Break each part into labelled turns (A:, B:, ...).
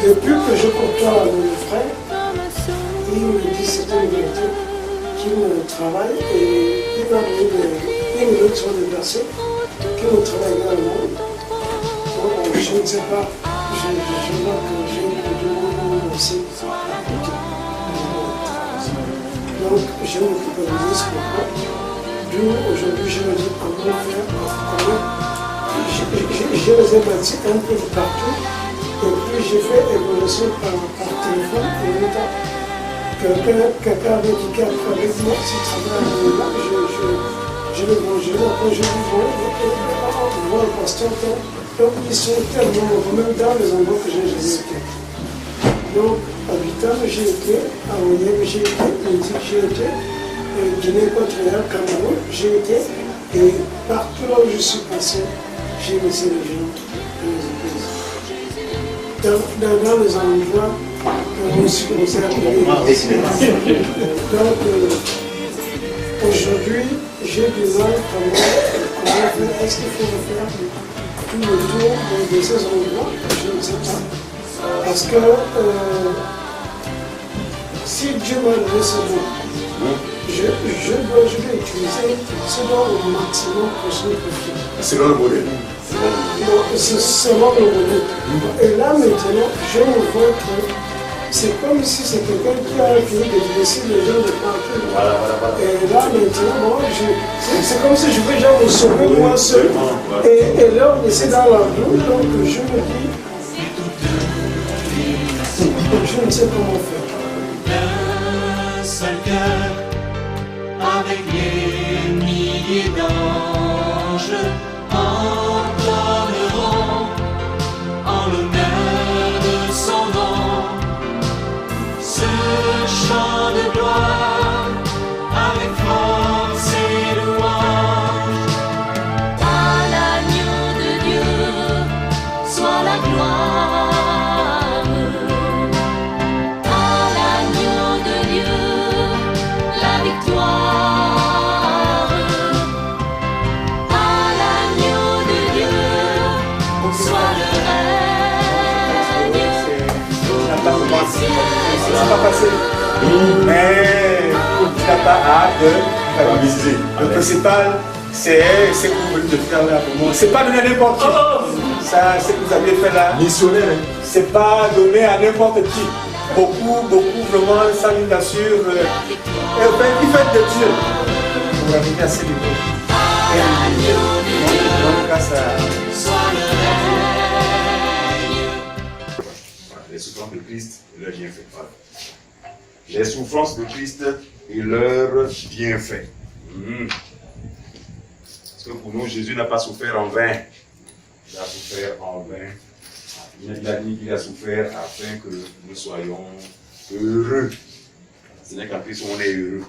A: depuis que je côtoie mon frère, il me dit c'est une vérité qu'il travaille et il m'a donné une leçon de verset qu'il me travaille également. Donc, je ne sais pas, je vois que j'ai une demande aussi à côté. Donc, je m'occupe de ce pourquoi. D'où aujourd'hui je me dis comment faire, je les ai bâtis un peu de partout. Et puis j'ai fait évolution par téléphone en même temps. Quelqu'un avait dit qu'avec moi, si tu travailles là, je le bonjour. Après je lui vois, on voit le pasteur. Donc ils sont tellement même dans les endroits que j'ai jamais été. Donc à Vitam, j'ai été, à Onyem, j'ai été, Politique, j'ai été, Guinée équatoriale, Cameroun, j'ai été, et partout là où je suis passé, j'ai laissé les gens dans les églises. Dans les endroits où je suis commencé à vivre. Donc, aujourd'hui, j'ai du mal comment faire. Est-ce qu'il faut refaire tout le tour de ces endroits? Je ne sais pas. Parce que si Dieu m'a donné ce don, je vais utiliser ce don au maximum pour son profit.
B: C'est le modèle.
A: C'est vraiment le modèle. Et là maintenant, je me vois que c'est comme si c'est quelqu'un qui a fini de blesser les gens de partout.
B: Voilà.
A: Et là maintenant, moi, c'est comme si je veux genre me sauver moi seul et leur laisser dans la boue. Donc je me dis, je ne sais comment faire.
C: Un seul cœur avec les milliers d'anges entonneront en l'honneur de son nom ce chant de gloire avec force et louange. À l'agneau de Dieu soit la gloire. À l'agneau de Dieu la victoire. À l'agneau de Dieu soit le règne.
D: Ça va passer. Mais tu n'as pas hâte de stabiliser. Le principal, c'est ce que vous venez de faire là pour moi. C'est pas donner à n'importe qui. Ça, ce que vous avez fait là.
B: Missionnaire.
D: C'est pas donner à n'importe qui. Beaucoup, vraiment, ça nous assure. Et enfin, qui fait de Dieu pour arriver à ce niveau. Et grâce à.
B: Les souffrances de Christ et leurs bienfaits. Voilà. Les souffrances de Christ et leurs bienfaits. Parce que pour nous, Jésus n'a pas souffert en vain. Il a souffert en vain. Il a dit qu'il a souffert afin que nous soyons heureux. Ce n'est qu'en Christ on est heureux.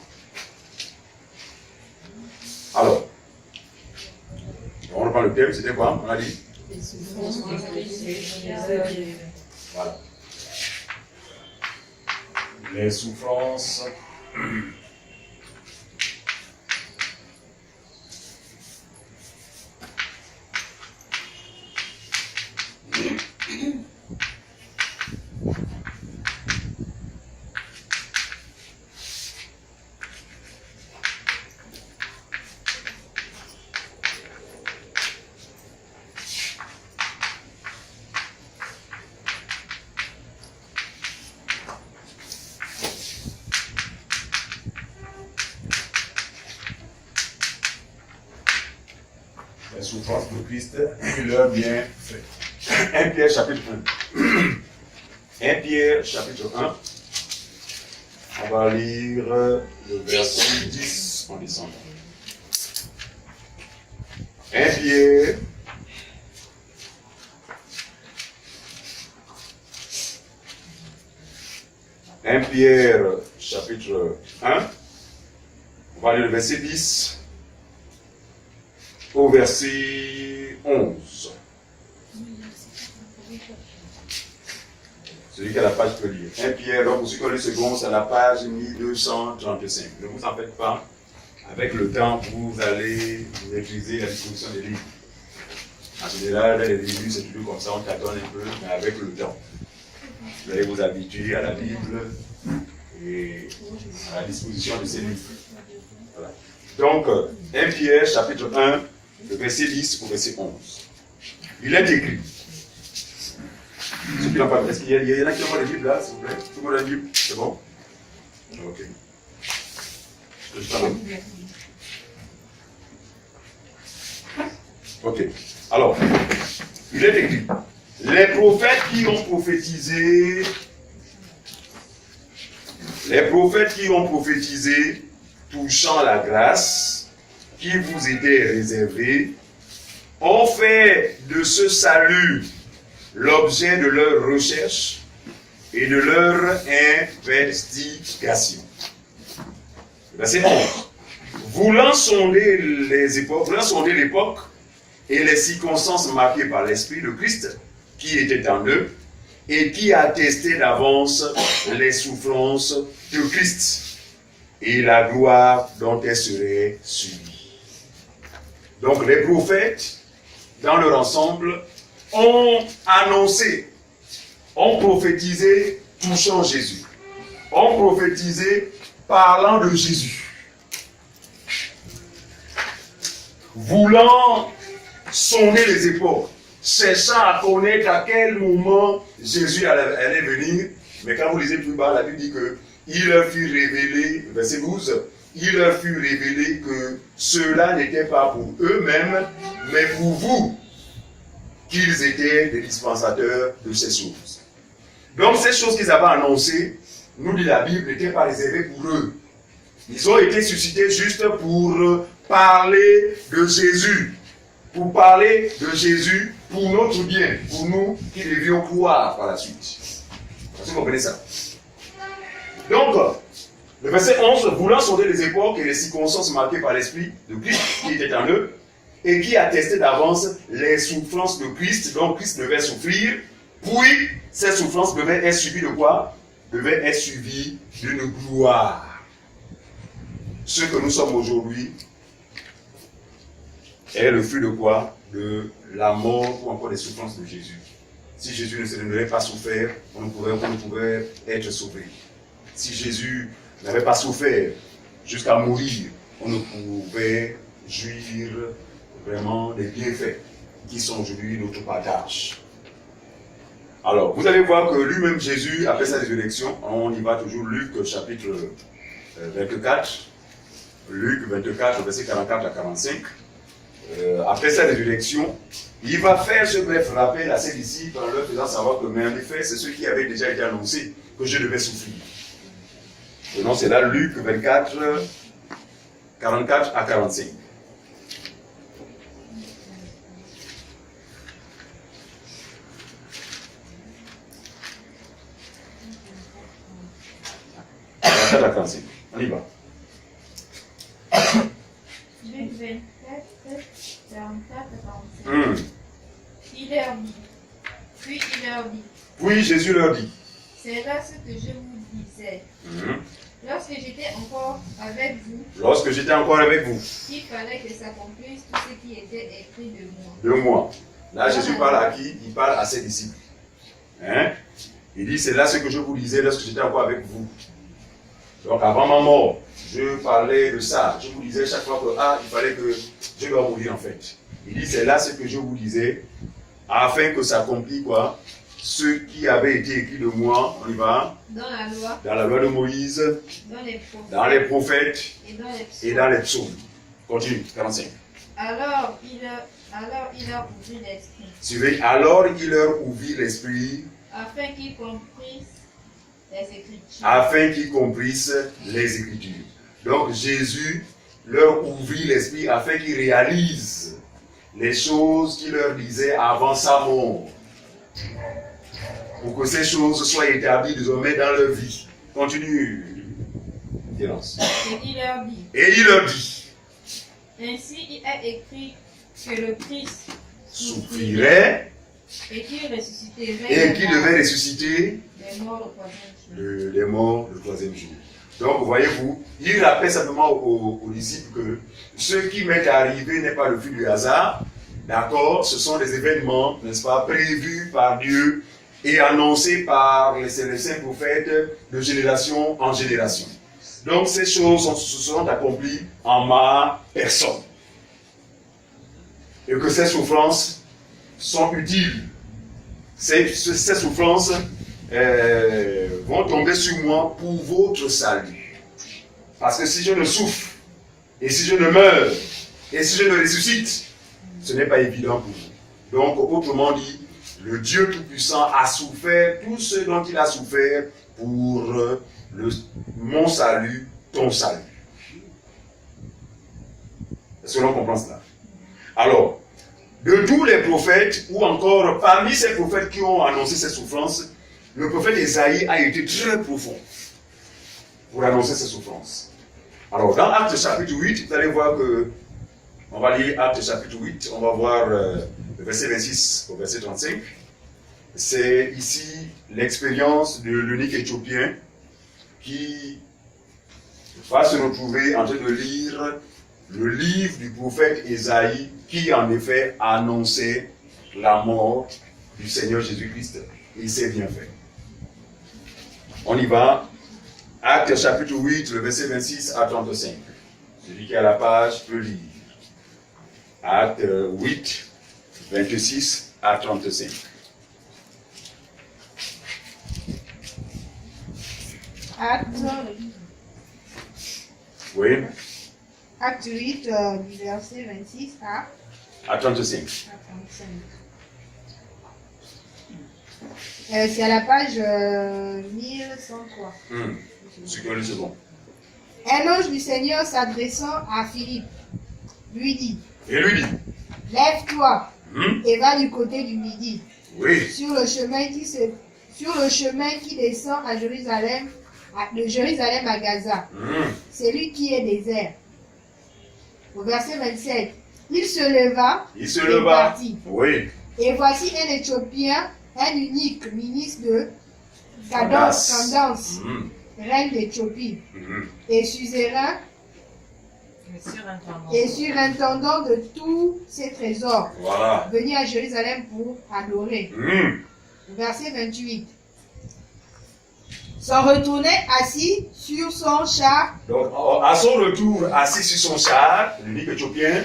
B: Alors, on reprend le thème, c'était quoi? On a dit? Voilà. Les souffrances. Les souffrances de Christ et leurs bienfaits. 1 Pierre chapitre 1. 1 Pierre chapitre 1. On va lire le verset 10 en descendant. 1 Pierre. Pierre chapitre 1. On va lire le verset 10 au verset 11. Celui qui a la page peut lire. 1 Pierre, donc pour ceux qui ont le second, c'est à la page 1235. Ne vous en faites pas. Avec le temps, vous allez maîtriser la disposition des livres. En général, les débuts, c'est toujours comme ça, on tâtonne un peu, mais avec le temps. Vous allez vous habituer à la Bible et à la disposition de ces livres. Voilà. Donc, 1 Pierre, chapitre 1, le verset 10 au verset 11. Il est écrit. Ceux qui n'ont pas, est-ce qu'il y en a qui ont la Bible là, s'il vous plaît? Tout le monde a la Bible? C'est bon? Ok. Je t'en donne. Ok. Alors, il est écrit. Les prophètes qui ont prophétisé touchant la grâce qui vous était réservée, ont fait de ce salut l'objet de leur recherche et de leur investigation. Verset 11. Voulant sonder l'époque et les circonstances marquées par l'Esprit de Christ qui était en eux et qui attestait d'avance les souffrances de Christ et la gloire dont elle serait suivie. Donc les prophètes, dans leur ensemble, ont annoncé, ont prophétisé touchant Jésus, ont prophétisé parlant de Jésus, voulant sonder les époques, cherchant à connaître à quel moment Jésus allait venir. Mais quand vous lisez plus bas, la Bible dit que il leur fut révélé, verset 12, il leur fut révélé que cela n'était pas pour eux-mêmes, mais pour vous, qu'ils étaient des dispensateurs de ces choses. Donc ces choses qu'ils avaient annoncées, nous dit la Bible, n'étaient pas réservées pour eux. Ils ont été suscités juste pour parler de Jésus. Pour parler de Jésus pour notre bien, pour nous qui devions croire par la suite. Vous comprenez ça? Donc, le verset 11, voulant sonder les époques et les circonstances marquées par l'Esprit de Christ qui était en eux, et qui attestait d'avance les souffrances de Christ, dont Christ devait souffrir, puis ces souffrances devaient être suivies de quoi? Devaient être suivies d'une gloire. Ce que nous sommes aujourd'hui est le fruit de quoi? De la mort ou encore des souffrances de Jésus. Si Jésus n'avait pas souffert, on ne pouvait être sauvé. Si Jésus n'avait pas souffert jusqu'à mourir, on ne pouvait jouir vraiment des bienfaits qui sont aujourd'hui notre partage. Alors, vous allez voir que lui-même Jésus, après sa résurrection, on y va toujours, Luc chapitre 24, Luc 24, verset 44 à 45, après sa résurrection, il va faire ce bref rappel à ses disciples en leur faisant savoir que, mais en effet, c'est ce qui avait déjà été annoncé, que je devais souffrir. Et donc c'est là Luc 24, 44 à 45. On y va.
E: Luc 24, 44 à 45. Il leur dit, puis il leur dit.
B: Puis Jésus leur dit.
E: C'est là ce que je vous disais. Lorsque j'étais encore avec vous.
B: Lorsque j'étais encore avec vous.
E: Il fallait que s'accomplisse tout ce qui était écrit de moi.
B: De moi. Là, Jésus parle à qui? Il parle à ses disciples. Hein? Il dit, c'est là ce que je vous disais lorsque j'étais encore avec vous. Donc avant ma mort, je parlais de ça. Je vous disais chaque fois que il fallait que je dois mourir en fait. Il dit, c'est là ce que je vous disais, afin que s'accomplit quoi? Ce qui avait été écrit de moi, on y va. Dans la loi de Moïse, dans les prophètes et dans les psaumes. Continue, 45.
E: Alors il leur ouvrit l'esprit.
B: Suivez, alors il leur ouvrit l'esprit.
E: Afin qu'ils comprissent les Écritures.
B: Afin qu'ils comprissent les Écritures. Donc Jésus leur ouvrit l'esprit afin qu'ils réalisent les choses qu'il leur disait avant sa mort. Pour que ces choses soient établies désormais dans leur vie. Continue. Violence. Et il leur dit.
E: Ainsi il est écrit que le Christ
B: souffrirait
E: et qu'il ressusciterait
B: et qu'il devait ressusciter
E: des morts
B: le troisième jour. Donc voyez-vous, il rappelle simplement aux disciples que ce qui m'est arrivé n'est pas le fruit du hasard. D'accord, ce sont des événements, n'est-ce pas, prévus par Dieu et annoncé par les saints prophètes de génération en génération. Donc ces choses se sont accomplies en ma personne. Et que ces souffrances sont utiles. Ces souffrances vont tomber sur moi pour votre salut. Parce que si je ne souffre, et si je ne meurs, et si je ne ressuscite, ce n'est pas évident pour vous. Donc, autrement dit, le Dieu Tout-Puissant a souffert tout ce dont il a souffert pour mon salut, ton salut. Est-ce que l'on comprend cela? Alors, de tous les prophètes, ou encore parmi ces prophètes qui ont annoncé ces souffrances, le prophète Ésaïe a été très profond pour annoncer ces souffrances. Alors, dans Actes chapitre 8, vous allez voir que, on va lire Actes chapitre 8, on va voir le verset 26 au verset 35. C'est ici l'expérience de l'eunuque éthiopien qui va se retrouver en train de lire le livre du prophète Ésaïe qui en effet annonçait la mort du Seigneur Jésus-Christ. Il s'est bien fait. On y va. Actes chapitre 8, le verset 26 à 35. Celui qui a la page peut lire. Actes 8, 26 à 35.
F: Acte,
B: Oui,
F: acte 8, du verset 26 à
B: à 35.
F: 35. C'est à la page 1103.
B: C'est bon.
F: Un ange du Seigneur s'adressant à Philippe lui dit,
B: Et lui dit,
F: lève-toi et va du côté du midi,
B: oui,
F: sur le chemin qui descend à Jérusalem, de Jérusalem à Gaza. C'est lui qui est désert. Au verset 27, il se leva et partit.
B: Oui,
F: Et voici un Éthiopien, un unique ministre de Candace, reine d'Éthiopie, et suzerain et surintendant de tous ses trésors,
B: voilà.
F: venu à Jérusalem pour adorer. Verset 28. S'en retournait assis sur son char
B: Donc, à son retour, assis sur son char, l'unique éthiopien,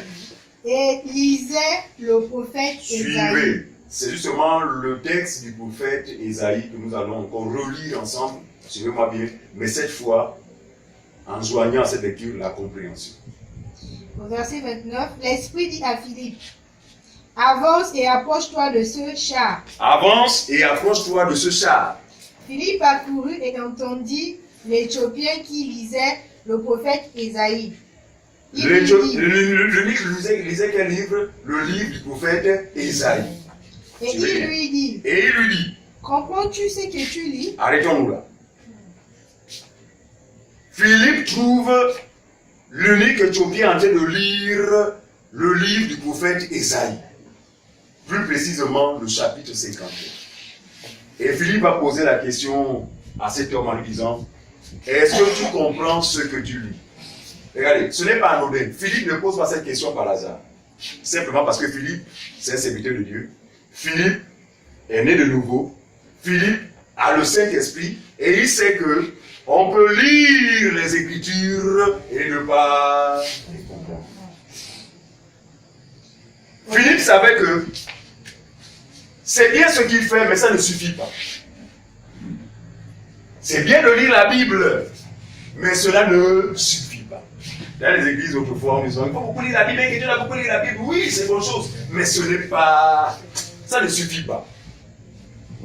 F: et lisait le prophète Ésaïe.
B: suivez. C'est justement le texte du prophète Ésaïe que nous allons encore relire ensemble. Suivez-moi bien, mais cette fois, en joignant à cette lecture la compréhension.
F: Au verset 29, l'Esprit dit à Philippe, avance et approche-toi de ce char.
B: Avance et approche-toi de ce char.
F: Philippe accourut et entendit l'Éthiopien qui lisait le prophète Ésaïe. Il lui dit,
B: L'unique lisait quel livre? Le livre du prophète Ésaïe.
F: et il lui dit,
B: Et il lui dit,
F: comprends-tu ce que tu lis?
B: arrêtons-nous là. Philippe trouve l'unique éthiopien en train de lire le livre du prophète Ésaïe. Plus précisément le chapitre 51. Et Philippe va poser la question à cet homme en lui disant, est-ce que tu comprends ce que tu lis? Regardez, ce n'est pas anodin. Philippe ne pose pas cette question par hasard. Simplement parce que Philippe, c'est un serviteur de Dieu. Philippe est né de nouveau. Philippe a le Saint-Esprit et il sait que on peut lire les Écritures et ne pas les comprendre. Philippe savait que c'est bien ce qu'il fait, mais ça ne suffit pas. C'est bien de lire la Bible, mais cela ne suffit pas. Dans les églises autrefois, on disait, il faut beaucoup lire la Bible, et Dieu a beaucoup lire la Bible. Oui, c'est bonne chose, mais ce n'est pas... ça ne suffit pas.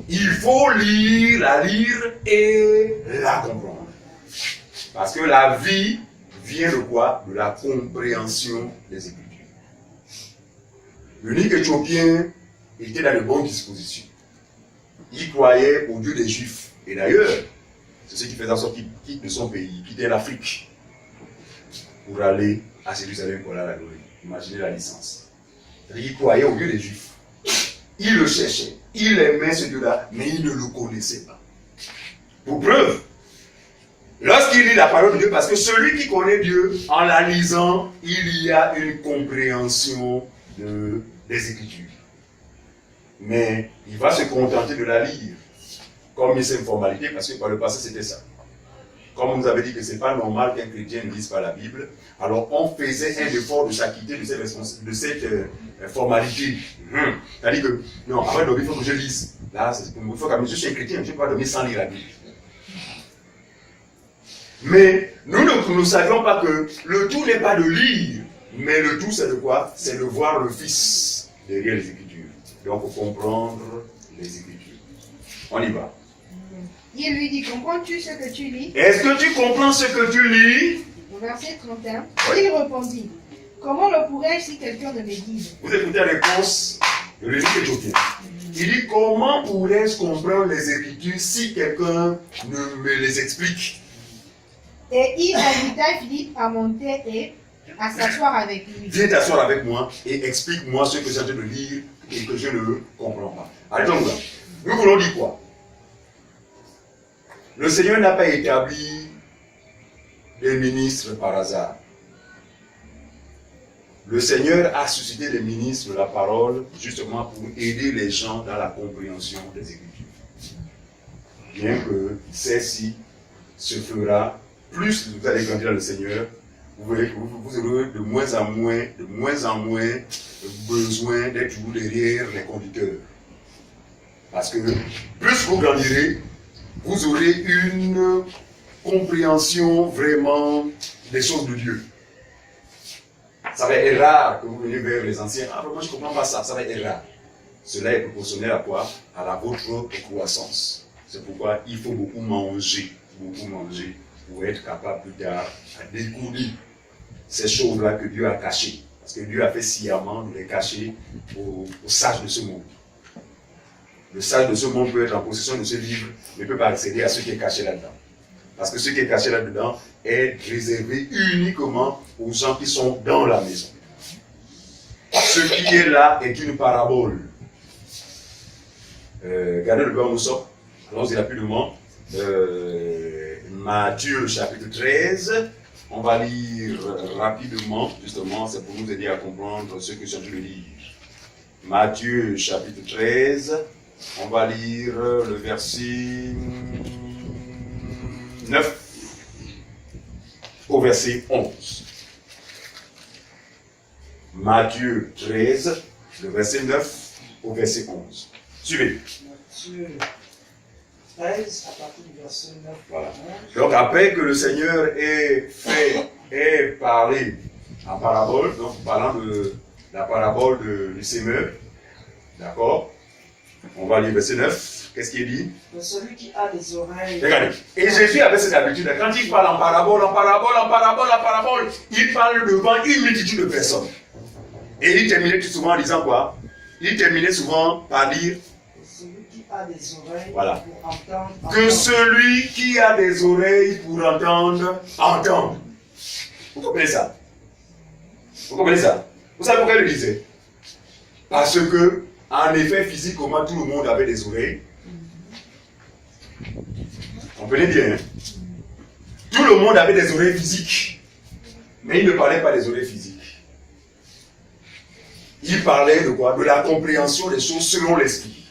B: Il faut la lire et la comprendre. Parce que la vie vient de quoi? De la compréhension des Écritures. L'unique Éthiopien était dans de bonnes dispositions. Il croyait au Dieu des Juifs. Et d'ailleurs, c'est ce qui faisait en sorte qu'il quitte de son pays, quittait l'Afrique pour aller à Jérusalem pour aller à la gloire. Imaginez la licence. Il croyait au Dieu des Juifs. Il le cherchait. Il aimait ce Dieu-là, mais il ne le connaissait pas. Pour preuve, lorsqu'il lit la parole de Dieu, parce que celui qui connaît Dieu, en la lisant, il y a une compréhension des Écritures. mais il va se contenter de la lire comme une simple formalité, parce que par le passé c'était ça. Comme on nous avait dit que ce n'est pas normal qu'un chrétien ne lise pas la Bible, alors on faisait un effort de s'acquitter de cette formalité. C'est-à-dire que, non, après il faut que je lise. Là, il faut quand même, je suis un chrétien, je ne peux pas dormir sans lire la Bible. Mais nous ne savions pas que le tout n'est pas de lire, mais le tout c'est de quoi? C'est de voir le Fils derrière les Écritures. Donc, il faut comprendre les Écritures. On y va.
F: Il lui dit, comprends-tu ce que tu lis?
B: Est-ce que tu comprends ce que tu lis?
F: Au verset 31, il répondit, comment le pourrais-je si quelqu'un ne me guide?
B: Vous écoutez la réponse de l'évêque éthiopien. Il dit, comment pourrais-je comprendre les Écritures si quelqu'un ne me les explique?
F: Et il invita Philippe à monter et à s'asseoir avec lui.
B: Viens t'asseoir avec moi et explique-moi ce que j'ai en train de lire et que je ne comprends pas. Allons là. Nous voulons dire quoi? Le Seigneur n'a pas établi des ministres par hasard. Le Seigneur a suscité les ministres de la parole justement pour aider les gens dans la compréhension des Écritures. Bien que celle-ci se fera, plus vous allez grandir dans le Seigneur, vous aurez de moins en moins besoin d'être toujours derrière les conducteurs. Parce que plus vous grandirez, vous aurez une compréhension vraiment des choses de Dieu. Ça va être rare que vous veniez vers les anciens. Ah, moi je ne comprends pas ça, ça va être rare. Cela est proportionnel à quoi? À la votre croissance. C'est pourquoi il faut beaucoup manger pour être capable plus tard à découvrir ces choses-là que Dieu a cachées. Parce que Dieu a fait sciemment de les cacher aux sages de ce monde. Le sage de ce monde peut être en possession de ce livre, mais ne peut pas accéder à ce qui est caché là-dedans. Parce que ce qui est caché là-dedans est réservé uniquement aux gens qui sont dans la maison. Ce qui est là est une parabole. Gardez le beurre, nous sommes. Allons-y rapidement. Matthieu chapitre 13. On va lire rapidement, justement, c'est pour nous aider à comprendre ce que je viens de lire. Matthieu chapitre 13. On va lire le verset 9 au verset 11. Matthieu 13, le verset 9 au verset 11. Suivez.
A: Matthieu 13, à partir du verset 9
B: voilà. Donc après que le Seigneur ait parlé en parabole, donc parlant de la parabole du sémeur, d'accord? On va lire verset 9. Qu'est-ce qu'il dit?
A: De celui qui a des oreilles.
B: Regardez. Et Jésus avait cette habitude. Quand il parle en parabole, il parle devant une multitude de personnes. Et il terminait souvent en disant quoi? Il terminait souvent par dire.
A: Celui qui a des oreilles
B: voilà.
A: Pour entendre.
B: Que celui qui a des oreilles pour entendre, entende. Vous comprenez ça? Vous comprenez ça? Vous savez pourquoi il le disait? Parce que, en effet, physiquement, tout le monde avait des oreilles. Comprenez bien, hein? Tout le monde avait des oreilles physiques. Mais il ne parlait pas des oreilles physiques. Il parlait de quoi? De la compréhension des choses selon l'esprit.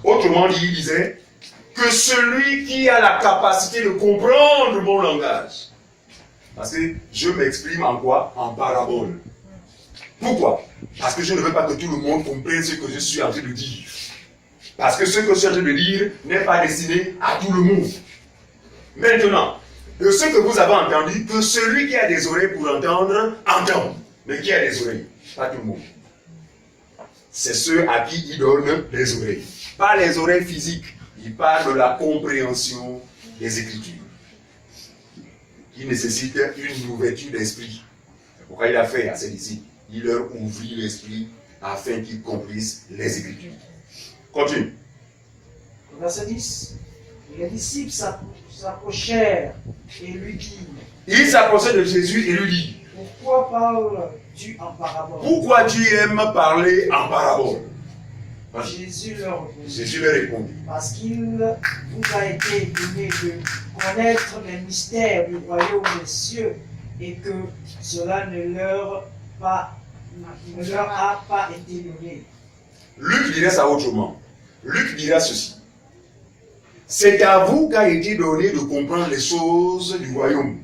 B: Autrement dit, il disait que celui qui a la capacité de comprendre mon langage. Parce que je m'exprime en quoi? En parabole. Pourquoi? Parce que je ne veux pas que tout le monde comprenne ce que je suis en train de dire. Parce que ce que je suis en train de dire n'est pas destiné à tout le monde. Maintenant, de ce que vous avez entendu, que celui qui a des oreilles pour entendre, entende. Mais qui a des oreilles? Pas tout le monde. C'est ceux à qui il donne les oreilles. Pas les oreilles physiques. Il parle de la compréhension des Écritures. Qui nécessite une ouverture d'esprit. C'est pourquoi il a fait à ses disciples. Il leur ouvrit l'esprit afin qu'ils comprissent les Écritures. Continue.
A: Verset 10. Les disciples s'approchèrent et lui dirent.
B: Il s'approchait de Jésus et lui dit.
A: Pourquoi parles-tu en parabole?
B: Pourquoi tu aimes parler en parabole?
A: Jésus leur
B: répondit.
A: Parce qu'il vous a été donné de connaître les mystères du royaume des cieux et que cela ne leur a pas été donné.
B: Luc dirait ça autrement. Luc dira ceci. C'est à vous qu'a été donné de comprendre les choses du royaume.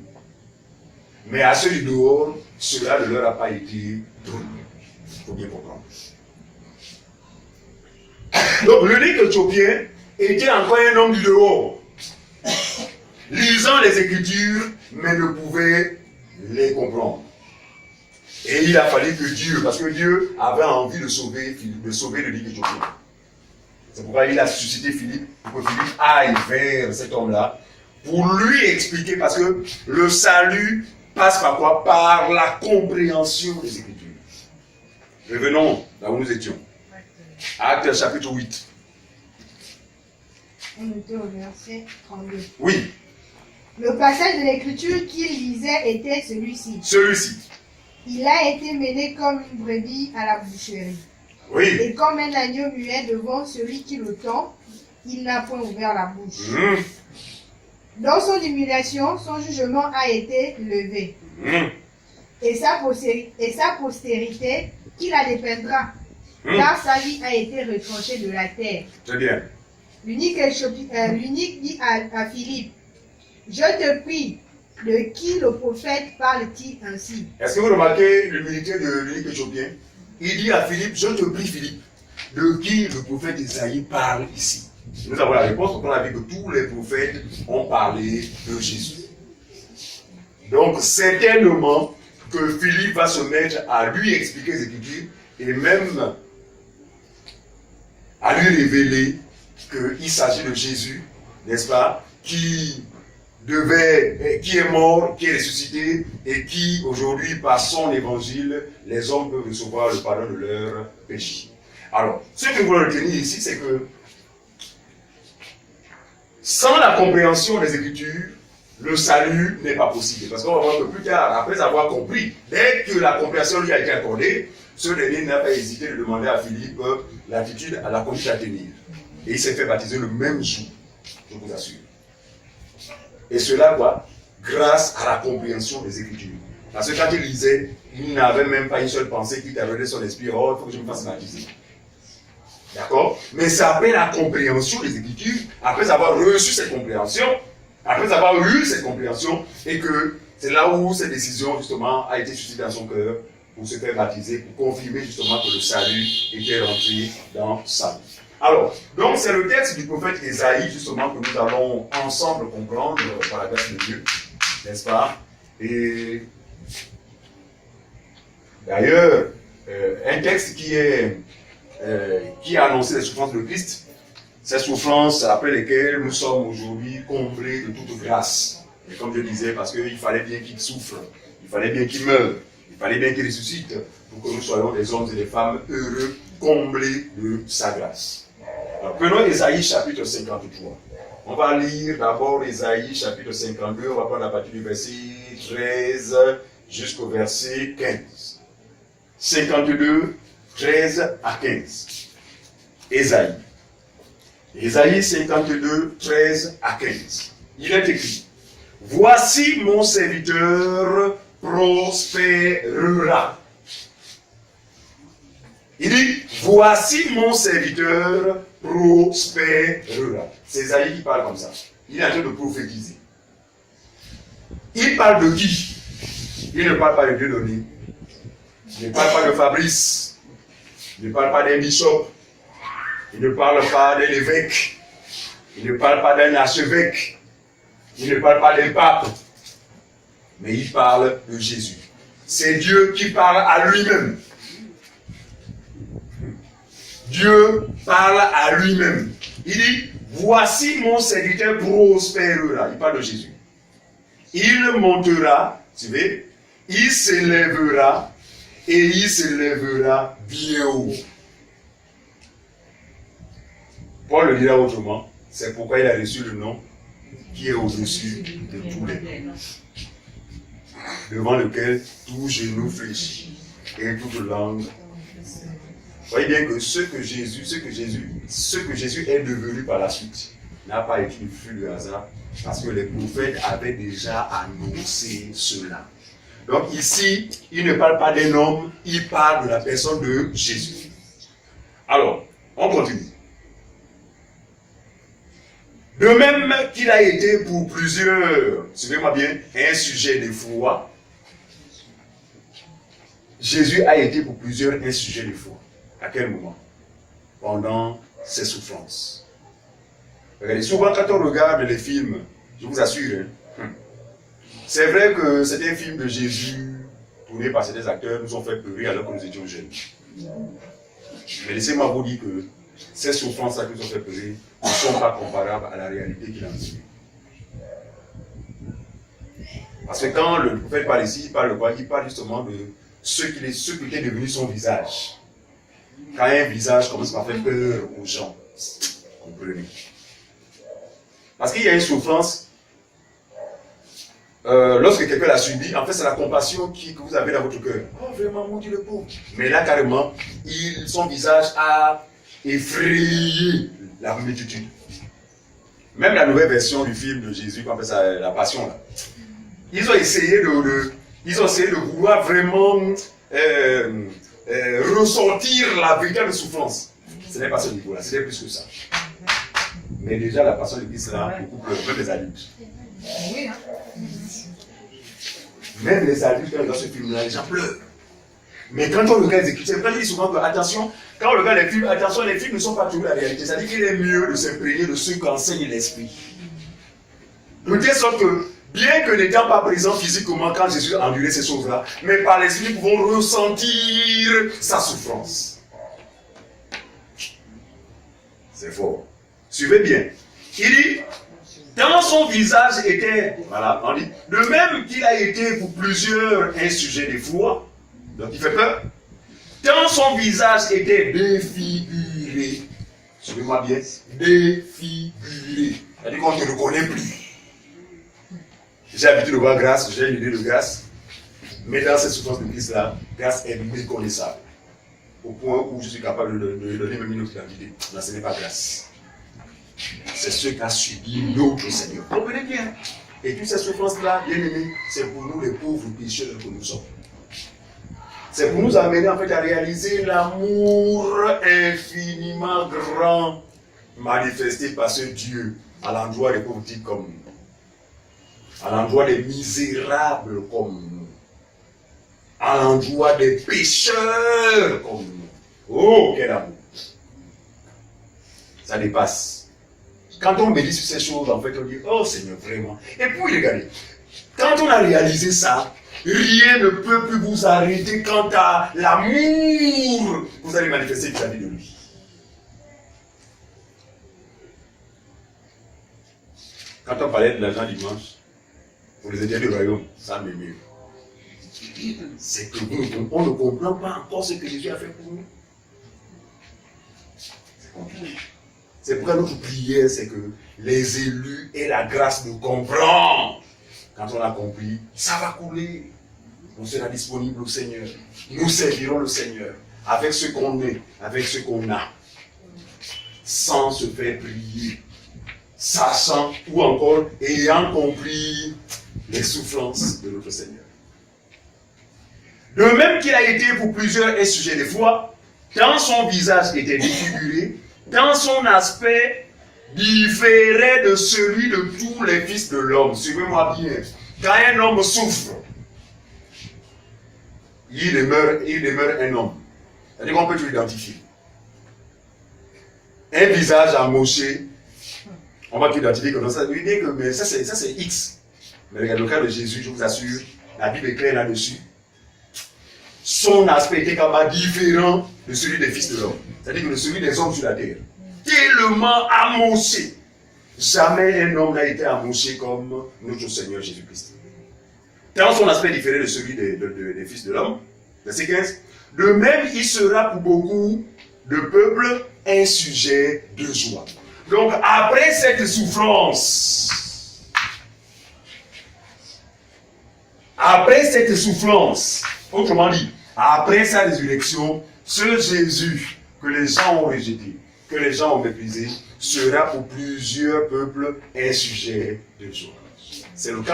B: Mais à ceux du dehors, cela ne leur a pas été donné. Il faut bien comprendre. Donc l'unique Éthiopien était encore un homme du dehors, lisant les Écritures, mais ne pouvait les comprendre. Et il a fallu que Dieu, parce que Dieu avait envie de sauver l'unique Éthiopien. C'est pourquoi il a suscité Philippe, pour que Philippe aille vers cet homme-là, pour lui expliquer, parce que le salut passe par quoi? Par la compréhension des Écritures. Revenons là où nous étions. Actes chapitre 8.
F: On était au verset 32.
B: Oui.
F: Le passage de l'écriture qu'il lisait était celui-ci.
B: Celui-ci.
F: Il a été mené comme une brebis à la boucherie.
B: Oui.
F: Et comme un agneau muet devant celui qui le tend, il n'a point ouvert la bouche. Dans son humiliation, son jugement a été levé. Et sa postérité, qui la dépeindra, car sa vie a été retranchée de la terre.
B: Très bien.
F: L'unique dit à Philippe, je te prie, de qui le prophète parle-t-il ainsi?
B: Est-ce que vous remarquez l'humilité de l'unique Éthiopien? Il dit à Philippe, je te prie Philippe, de qui le prophète Isaïe parle ici? Nous avons la réponse, on a vu que tous les prophètes ont parlé de Jésus. Donc certainement que Philippe va se mettre à lui expliquer les Écritures et même à lui révéler qu'il s'agit de Jésus, n'est-ce pas, qui est mort, qui est ressuscité et qui aujourd'hui par son évangile, les hommes peuvent recevoir le pardon de leurs péchés. Alors, ce que nous voulons retenir ici, c'est que sans la compréhension des Écritures, le salut n'est pas possible. Parce qu'on va voir que plus tard, après avoir compris, dès que la compréhension lui a été accordée, ce dernier n'a pas hésité de demander à Philippe l'attitude à la conduite à tenir. Et il s'est fait baptiser le même jour, je vous assure. Et cela, quoi? Grâce à la compréhension des Écritures. Parce que quand il lisait, il n'avait même pas une seule pensée qui t'avait son esprit, oh, il faut que je me fasse baptiser. D'accord? Mais c'est après la compréhension des Écritures, après avoir reçu cette compréhension, après avoir eu cette compréhension, et que c'est là où cette décision, justement, a été suscitée dans son cœur pour se faire baptiser, pour confirmer, justement, que le salut était rentré dans sa vie. Alors, donc c'est le texte du prophète Isaïe, justement, que nous allons ensemble comprendre par la grâce de Dieu, n'est-ce pas? Et d'ailleurs, un texte qui a annoncé les souffrances de Christ, ces souffrances après lesquelles nous sommes aujourd'hui comblés de toute grâce. Et comme je disais, parce qu'il fallait bien qu'il souffre, il fallait bien qu'il meure, il fallait bien qu'il ressuscite, pour que nous soyons des hommes et des femmes heureux, comblés de sa grâce. Alors, prenons Isaïe chapitre 53. On va lire d'abord Isaïe chapitre 52, on va prendre à partir du verset 13 jusqu'au verset 15. 52, 13 à 15. Isaïe. Isaïe 52, 13 à 15. Il est écrit, voici mon serviteur prospérera. Il dit, voici mon serviteur prospérera. C'est Isaïe qui parle comme ça. Il est en train de prophétiser. Il parle de qui? Il ne parle pas de Dieudonné. Il ne parle pas de Fabrice. Il ne parle pas d'un bishop. Il ne parle pas d'un évêque. Il ne parle pas d'un archevêque. Il ne parle pas d'un pape. Mais il parle de Jésus. C'est Dieu qui parle à lui-même. Dieu parle à lui-même. Il dit, voici mon serviteur prospérera. Il parle de Jésus. Il montera, tu sais, il s'élèvera et il s'élèvera bien haut. Paul le dira autrement, c'est pourquoi il a reçu le nom qui est au-dessus de tous les noms, devant lequel tout genou fléchit et toute langue. Voyez bien que ce que Jésus est devenu par la suite n'a pas été du flux de hasard, parce que les prophètes avaient déjà annoncé cela. Donc ici, il ne parle pas d'un homme, il parle de la personne de Jésus. Alors, On continue. De même qu'il a été pour plusieurs, suivez-moi bien, un sujet de foi, Jésus a été pour plusieurs un sujet de foi. À quel moment? Pendant ses souffrances. Regardez, souvent quand on regarde les films, je vous assure, c'est vrai que certains films de Jésus, tournés par certains acteurs, nous ont fait pleurer alors que nous étions jeunes. Mais laissez-moi vous dire que ces souffrances-là qui nous ont fait pleurer ne sont pas comparables à la réalité qu'il a vécue. Parce que quand le prophète parle ici, il parle de quoi? Il parle justement de ce qui était devenu son visage. Quand un visage commence à faire peur aux gens, comprenez? Parce qu'il y a une souffrance, lorsque quelqu'un l'a subi, en fait c'est la compassion que vous avez dans votre cœur. Oh vraiment mon Dieu le pauvre. Mais là carrément, son visage a effrayé la multitude. Même la nouvelle version du film de Jésus, qu'on appelle ça la Passion là. Ils ont essayé de vouloir vraiment ressentir la véritable souffrance. Ce n'est pas ce niveau-là, c'est plus que ça. Mais déjà, la passion de Christ là, beaucoup pleurent, même les adultes. Même les adultes, quand ils regardent ce film-là, les gens pleurent. Mais quand on regarde les Écritures, c'est vrai qu'il dit souvent que, attention, quand on regarde les films, attention, les films ne sont pas toujours la réalité. C'est-à-dire qu'il est mieux de s'imprégner de ce qu'enseigne l'Esprit. De telle sorte que, bien que n'étant pas présent physiquement quand Jésus a enduré ces choses-là, mais par l'Esprit, nous pouvons ressentir sa souffrance. C'est fort. Suivez bien. Il dit, dans son visage était, voilà, on dit, de même qu'il a été pour plusieurs un sujet de foi, donc il fait peur, dans son visage était défiguré. Suivez-moi bien, défiguré. C'est-à-dire qu'on ne le reconnaît plus. J'ai l'habitude de voir grâce, j'ai une idée de grâce, mais dans cette souffrance de Christ-là, grâce est méconnaissable. Au point où je suis capable de donner même une autre identité. Non, ce n'est pas grâce. C'est ce qu'a subi notre Seigneur. Comprenez bien. Et toutes ces souffrances-là, bien aimés, c'est pour nous les pauvres pécheurs que nous sommes. C'est pour nous amener en fait à réaliser l'amour infiniment grand manifesté par ce Dieu à l'endroit des pauvres types comme nous, à l'endroit des misérables comme nous, à l'endroit des pécheurs comme nous. Oh, quel amour! Ça dépasse. Quand on médite sur ces choses, en fait, on dit, oh Seigneur, vraiment. Et puis, regardez, quand on a réalisé ça, rien ne peut plus vous arrêter quant à l'amour que vous allez manifester vis-à-vis de lui. Quand on parlait de l'argent dimanche, pour les étudiants du royaume, ça m'émeut. C'est que on ne comprend pas encore ce que Jésus a fait pour nous. C'est compliqué. C'est pourquoi notre prière, c'est que les élus aient la grâce de comprendre. Quand on a compris, ça va couler. On sera disponible au Seigneur. Nous servirons le Seigneur avec ce qu'on est, avec ce qu'on a, sans se faire prier, sachant ou encore ayant compris les souffrances de notre Seigneur. De même qu'il a été pour plusieurs un sujet de foi, quand son visage était défiguré, dans son aspect différait de celui de tous les fils de l'homme. Suivez-moi bien. Quand un homme souffre, il demeure un homme. C'est-à-dire qu'on peut tout identifier. Un visage amoché, on va tout identifier comme ça. Oui, bien que, mais ça c'est X. Mais regardez le cas de Jésus, je vous assure, la Bible est claire là-dessus. Son aspect était quand même différent de celui des fils de l'homme. C'est-à-dire que de celui des hommes sur la terre. Tellement amoché. Jamais un homme n'a été amoché comme notre Seigneur Jésus-Christ. Dans son aspect différé de celui des fils de l'homme. Verset 15. De même, il sera pour beaucoup de peuples un sujet de joie. Donc, après cette souffrance, autrement dit, après sa résurrection, ce Jésus que les gens ont rejeté, que les gens ont méprisé, sera pour plusieurs peuples un sujet de joie. C'est notre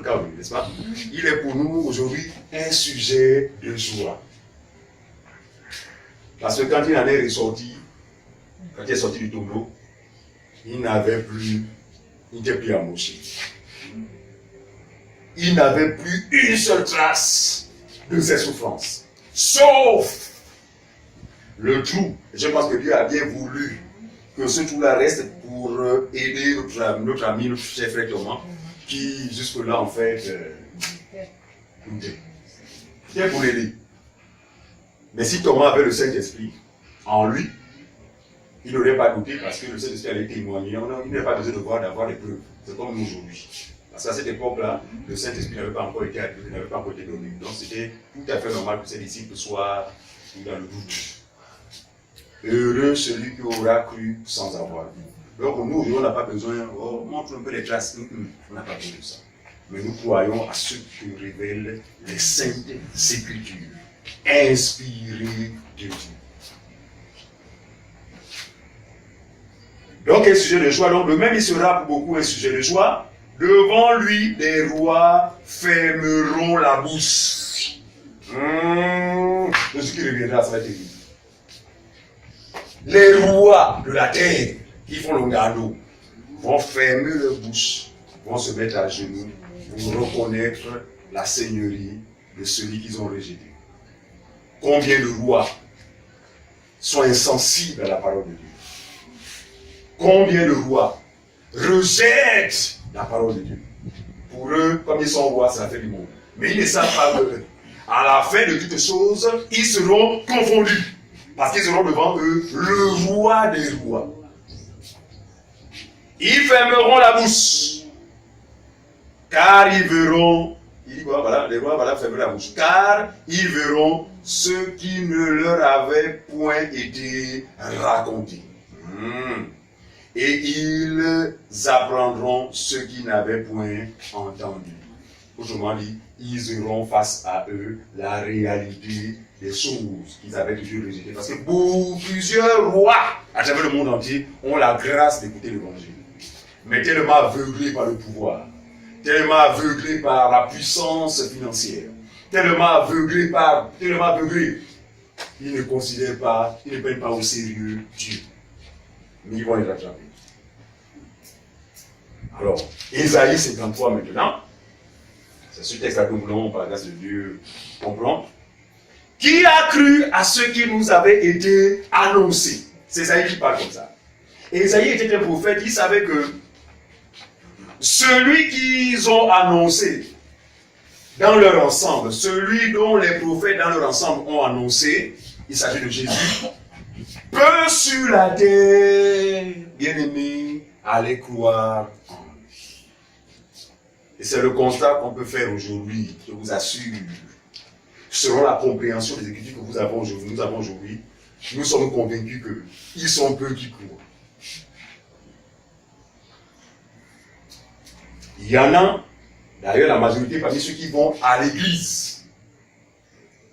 B: cas aujourd'hui, n'est-ce pas? Il est pour nous aujourd'hui un sujet de joie. Parce que quand il en est ressorti, quand il est sorti du tombeau, il n'était plus amoché. Il n'avait plus une seule trace de ses souffrances. Sauf le trou. Je pense que Dieu a bien voulu que ce trou-là reste pour aider notre ami, notre cher frère Thomas, qui jusque-là en fait doutait. C'était pour l'aider. Mais si Thomas avait le Saint-Esprit en lui, il n'aurait pas douté parce que le Saint-Esprit allait témoigner. Il n'a pas besoin de voir d'avoir des preuves. C'est comme nous aujourd'hui. Parce qu'à cette époque-là, le Saint-Esprit n'avait pas encore été admis, n'avait pas encore été donné. Donc c'était tout à fait normal que ses disciples soient dans le doute. Heureux celui qui aura cru sans avoir vu. Donc nous, on n'a pas besoin, montre un peu les traces. On n'a pas besoin de ça. Mais nous croyons à ce que révèlent les saintes écritures, inspirées de Dieu. Donc un sujet de joie, donc le même il sera pour beaucoup un sujet de joie. Devant lui, les rois fermeront la bouche. De ce qui reviendra, ça va être terrible. Les rois de la terre qui font le gado vont fermer leur bouche, vont se mettre à genoux pour reconnaître la seigneurie de celui qu'ils ont rejeté. Combien de rois sont insensibles à la parole de Dieu? Combien de rois rejettent la parole de Dieu? Pour eux, comme ils sont rois, c'est la fin du monde. Mais ils ne savent pas que, à la fin de toutes choses, ils seront confondus. Parce qu'ils auront devant eux le roi des rois. Ils fermeront la bouche. Car ils verront, il dit quoi, voilà, les rois, voilà, fermeront la bouche. Car ils verront ce qui ne leur avait point été raconté. Et ils apprendront ce qu'ils n'avaient point entendu. Autrement dit, ils auront face à eux la réalité des choses qu'ils avaient toujours rejetées. Parce que plusieurs rois à travers le monde entier ont la grâce d'écouter l'évangile. Mais tellement aveuglés par le pouvoir, tellement aveuglés par la puissance financière, tellement aveuglés, ils ne considèrent pas, ils ne prennent pas au sérieux Dieu. Mais ils vont les rattraper. Alors, Ésaïe 53 maintenant, c'est ce texte-là que nous voulons, par la grâce de Dieu, comprendre. Qui a cru à ce qui nous avait été annoncé? C'est Ésaïe qui parle comme ça. Ésaïe était un prophète, il savait que celui qu'ils ont annoncé dans leur ensemble, celui dont les prophètes dans leur ensemble ont annoncé, il s'agit de Jésus, peu sur la terre, bien-aimé, allez croire en lui. Et c'est le constat qu'on peut faire aujourd'hui, je vous assure. Selon la compréhension des Écritures que nous avons aujourd'hui, nous sommes convaincus qu'ils sont peu qui croient. Il y en a, d'ailleurs la majorité parmi ceux qui vont à l'église.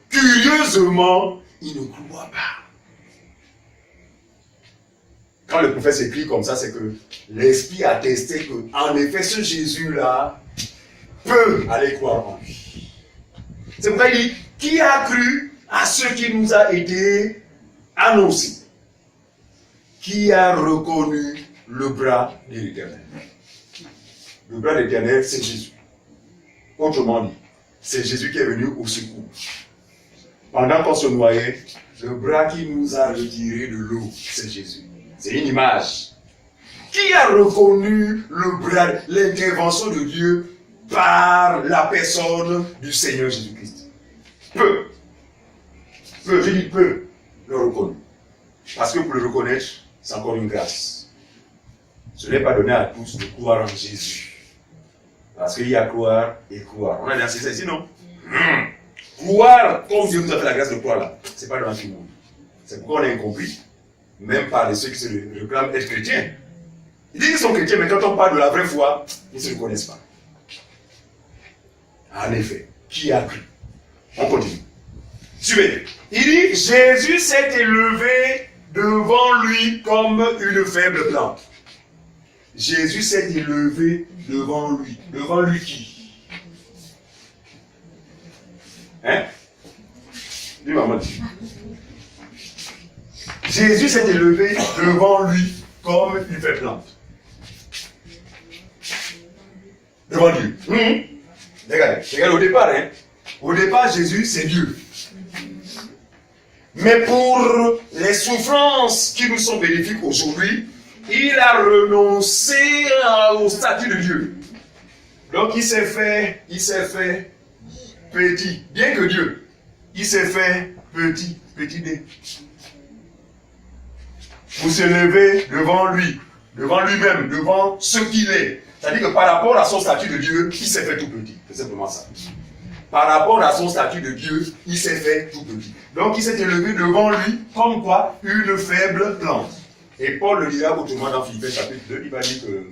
B: Curieusement, ils ne croient pas. Quand le prophète s'écrit comme ça, c'est que l'Esprit a attesté que, en effet, ce Jésus-là peut aller croire en lui. C'est pourquoi il dit, qui a cru à ce qui nous a été annoncé? Qui a reconnu le bras de l'Éternel? Le bras de l'Éternel, c'est Jésus. Autrement dit, c'est Jésus qui est venu au secours. Pendant qu'on se noyait, le bras qui nous a retiré de l'eau, c'est Jésus. C'est une image. Qui a reconnu le bras, l'intervention de Dieu par la personne du Seigneur Jésus-Christ? Peu. Peu, je dis peu, le reconnu. Parce que pour le reconnaître, c'est encore une grâce. Ce n'est pas donné à tous de croire en Jésus. Parce qu'il y a croire et croire. On a dit c'est sinon. Croire, comme Dieu nous a fait la grâce de croire là, c'est pas dans tout le monde. C'est pourquoi on est incompris. Même par ceux qui se réclament être chrétiens. Ils disent qu'ils sont chrétiens, mais quand on parle de la vraie foi, ils ne se reconnaissent pas. En effet, qui a cru? On continue. Suivez. Il dit, Jésus s'est élevé devant lui comme une faible plante. Jésus s'est élevé devant lui. Devant lui qui? Hein? Dis maman. Jésus s'est élevé devant lui comme une faible plante. Devant Dieu. Regardez au départ, hein. Au départ, Jésus, c'est Dieu. Mais pour les souffrances qui nous sont bénéfiques aujourd'hui, il a renoncé au statut de Dieu. Donc il s'est fait petit. Bien que Dieu, il s'est fait petit d. Pour s'élever devant lui, devant lui-même, devant ce qu'il est. C'est-à-dire que par rapport à son statut de Dieu, il s'est fait tout petit. C'est simplement ça. Par rapport à son statut de Dieu, il s'est fait tout petit. Donc il s'est élevé devant lui comme quoi? Une faible plante. Et Paul le dira autrement dans Philippiens chapitre 2, il va dire que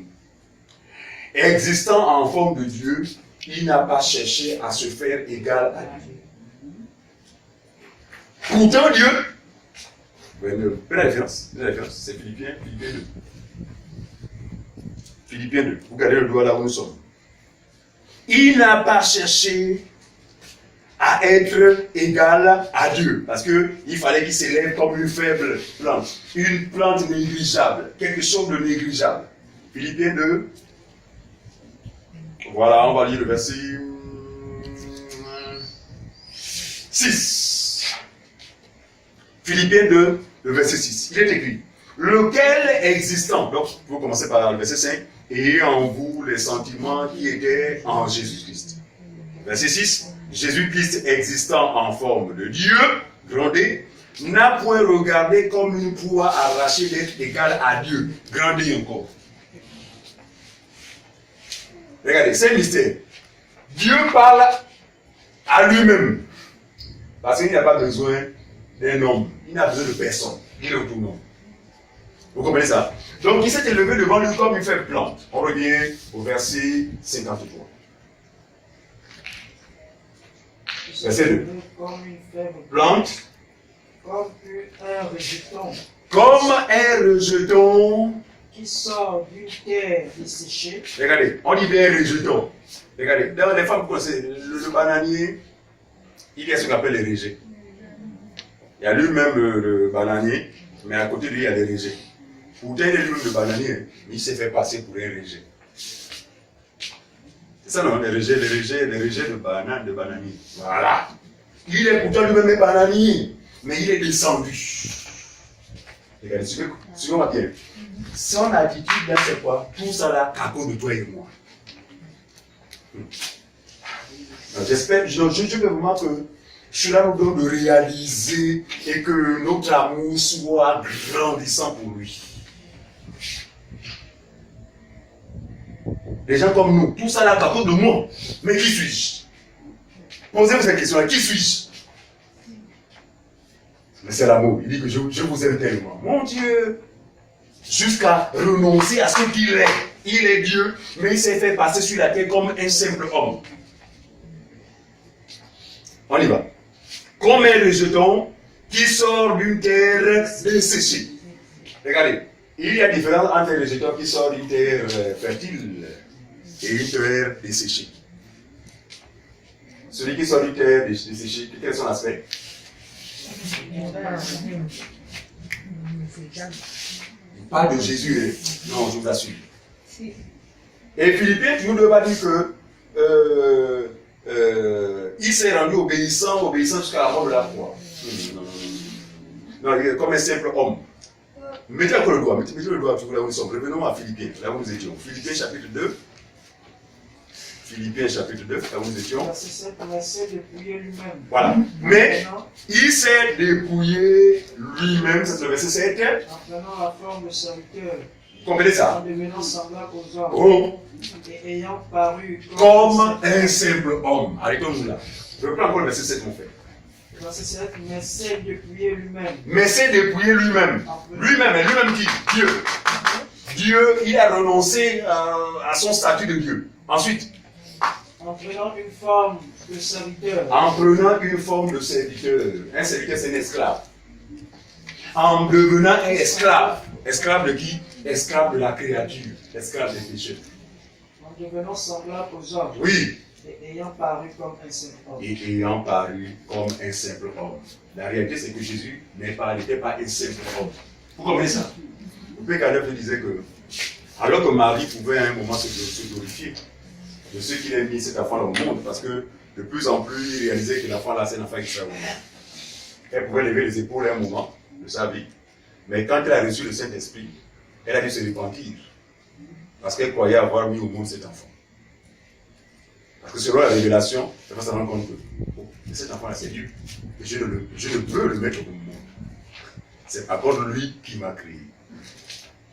B: existant en forme de Dieu, il n'a pas cherché à se faire égal à Dieu. Pourtant Dieu, prenez la référence, c'est Philippiens 2. Philippiens 2, vous regardez le doigt là où nous sommes. Il n'a pas cherché à être égal à Dieu, parce qu'il fallait qu'il s'élève comme une faible plante, une plante négligeable, quelque chose de négligeable. Philippiens 2, voilà, on va lire le verset 6. Philippiens 2, le verset 6. Il est écrit, lequel existant, donc vous commencez par le verset 5, et en vous les sentiments qui étaient en Jésus-Christ. Verset 6. Jésus-Christ existant en forme de Dieu, grandé, n'a point regardé comme une proie arrachée d'être égal à Dieu, grandé encore. Regardez, c'est un mystère. Dieu parle à lui-même, parce qu'il n'a pas besoin d'un homme, il n'a besoin de personne, il est autonome. Vous comprenez ça? Donc il s'est élevé devant lui comme une faible plante. On revient au verset 53. Verset 2.
G: Comme une faible
B: Plante.
G: comme un rejeton
B: Comme un rejeton.
G: qui sort d'une terre desséchée.
B: Regardez, on dit bien rejeton. Regardez, dans les femmes, vous connaissez, le bananier, il y a ce qu'on appelle les rejets. Il y a lui-même le bananier, mais à côté de lui, il y a les rejets. Pourtant, il est lui-même le bananier, mais il s'est fait passer pour un rejet. C'est ça, non? Les rejets de banane, de bananier. Voilà. Il est pourtant lui-même un bananier, mais il est descendu. Regardez, suivez ma pierre. Son attitude là, c'est quoi? Tout ça là, à cause de toi et moi. J'espère, je veux vraiment que cela nous donne de réaliser et que notre amour soit grandissant pour lui. Des gens comme nous, tout ça là, à cause de moi. Mais qui suis-je? Posez-vous cette question-là, qui suis-je? Mais c'est l'amour. Il dit que je vous aime tellement. Mon Dieu! Jusqu'à renoncer à ce qu'il est. Il est Dieu, mais il s'est fait passer sur la terre comme un simple homme. On y va. Comme un rejeton qui sort d'une terre desséchée. Regardez, il y a différence entre un rejeton qui sort d'une terre fertile et une terre desséchée. Celui qui sort d'une terre desséchée, quel est son aspect? Pas de Jésus, non, je vous assure. Et Philippiens, tu ne dois pas dire que il s'est rendu obéissant jusqu'à la mort de la croix. Non, il est comme un simple homme. Mettez encore le doigt, mettez le doigt là où nous sommes. Revenons à Philippiens, là où nous étions. Philippiens chapitre 2. Philippiens chapitre 2, là où nous étions.
G: Verset 7, il s'est dépouillé lui-même.
B: Voilà. Mais il s'est dépouillé lui-même, c'est le verset 7.
G: En prenant la forme de serviteur.
B: Comprenez ça?
G: En devenant semblable aux hommes.
B: Oh.
G: Et ayant paru
B: Comme un simple homme. Arrêtons-nous là. Je reprends encore le verset 7, mon frère.
G: Verset 7, mais s'est dépouillé lui-même.
B: Mais s'est dépouillé lui-même. Lui-même, et lui-même qui? Dieu. Dieu, il a renoncé à son statut de Dieu. Ensuite,
G: En prenant une forme de serviteur.
B: en prenant une forme de serviteur. Un serviteur, c'est un esclave. En devenant un esclave. Esclave de qui? Esclave de la créature. Esclave des péchés.
G: En devenant semblable aux hommes.
B: Oui.
G: Et ayant paru comme un simple homme.
B: Et ayant paru comme un simple homme. La réalité, c'est que Jésus n'était pas un simple homme. Vous comprenez ça? Le Père Caleb disait que, alors que Marie pouvait à un moment se glorifier de ce qu'il a mis cet enfant dans le monde, parce que de plus en plus, il réalisait que l'enfant là, c'est un enfant extraordinaire. Elle pouvait lever les épaules à un moment de sa vie. Mais quand elle a reçu le Saint-Esprit, elle a dû se repentir. Parce qu'elle croyait avoir mis au monde cet enfant. Parce que selon la révélation, elle va se rendre compte que cet enfant-là, c'est Dieu. Et je ne peux le mettre au monde. C'est à cause de lui qui m'a créé.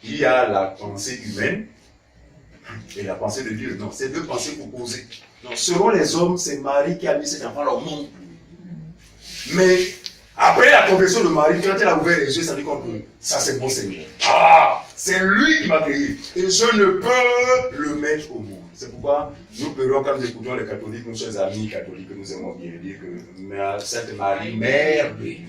B: Il y a la pensée humaine et la pensée de Dieu. Non, c'est deux pensées opposées. Donc, selon les hommes, c'est Marie qui a mis cet enfant au monde. Mais après la confession de Marie, quand elle a ouvert les yeux, ça dit compte que ça c'est mon Seigneur. Ah, c'est lui qui m'a créé. Et je ne peux le mettre au monde. C'est pourquoi nous pleurons quand nous écoutons les catholiques, nos chers amis catholiques, que nous aimons bien dire que Sainte Marie, Mère de Dieu.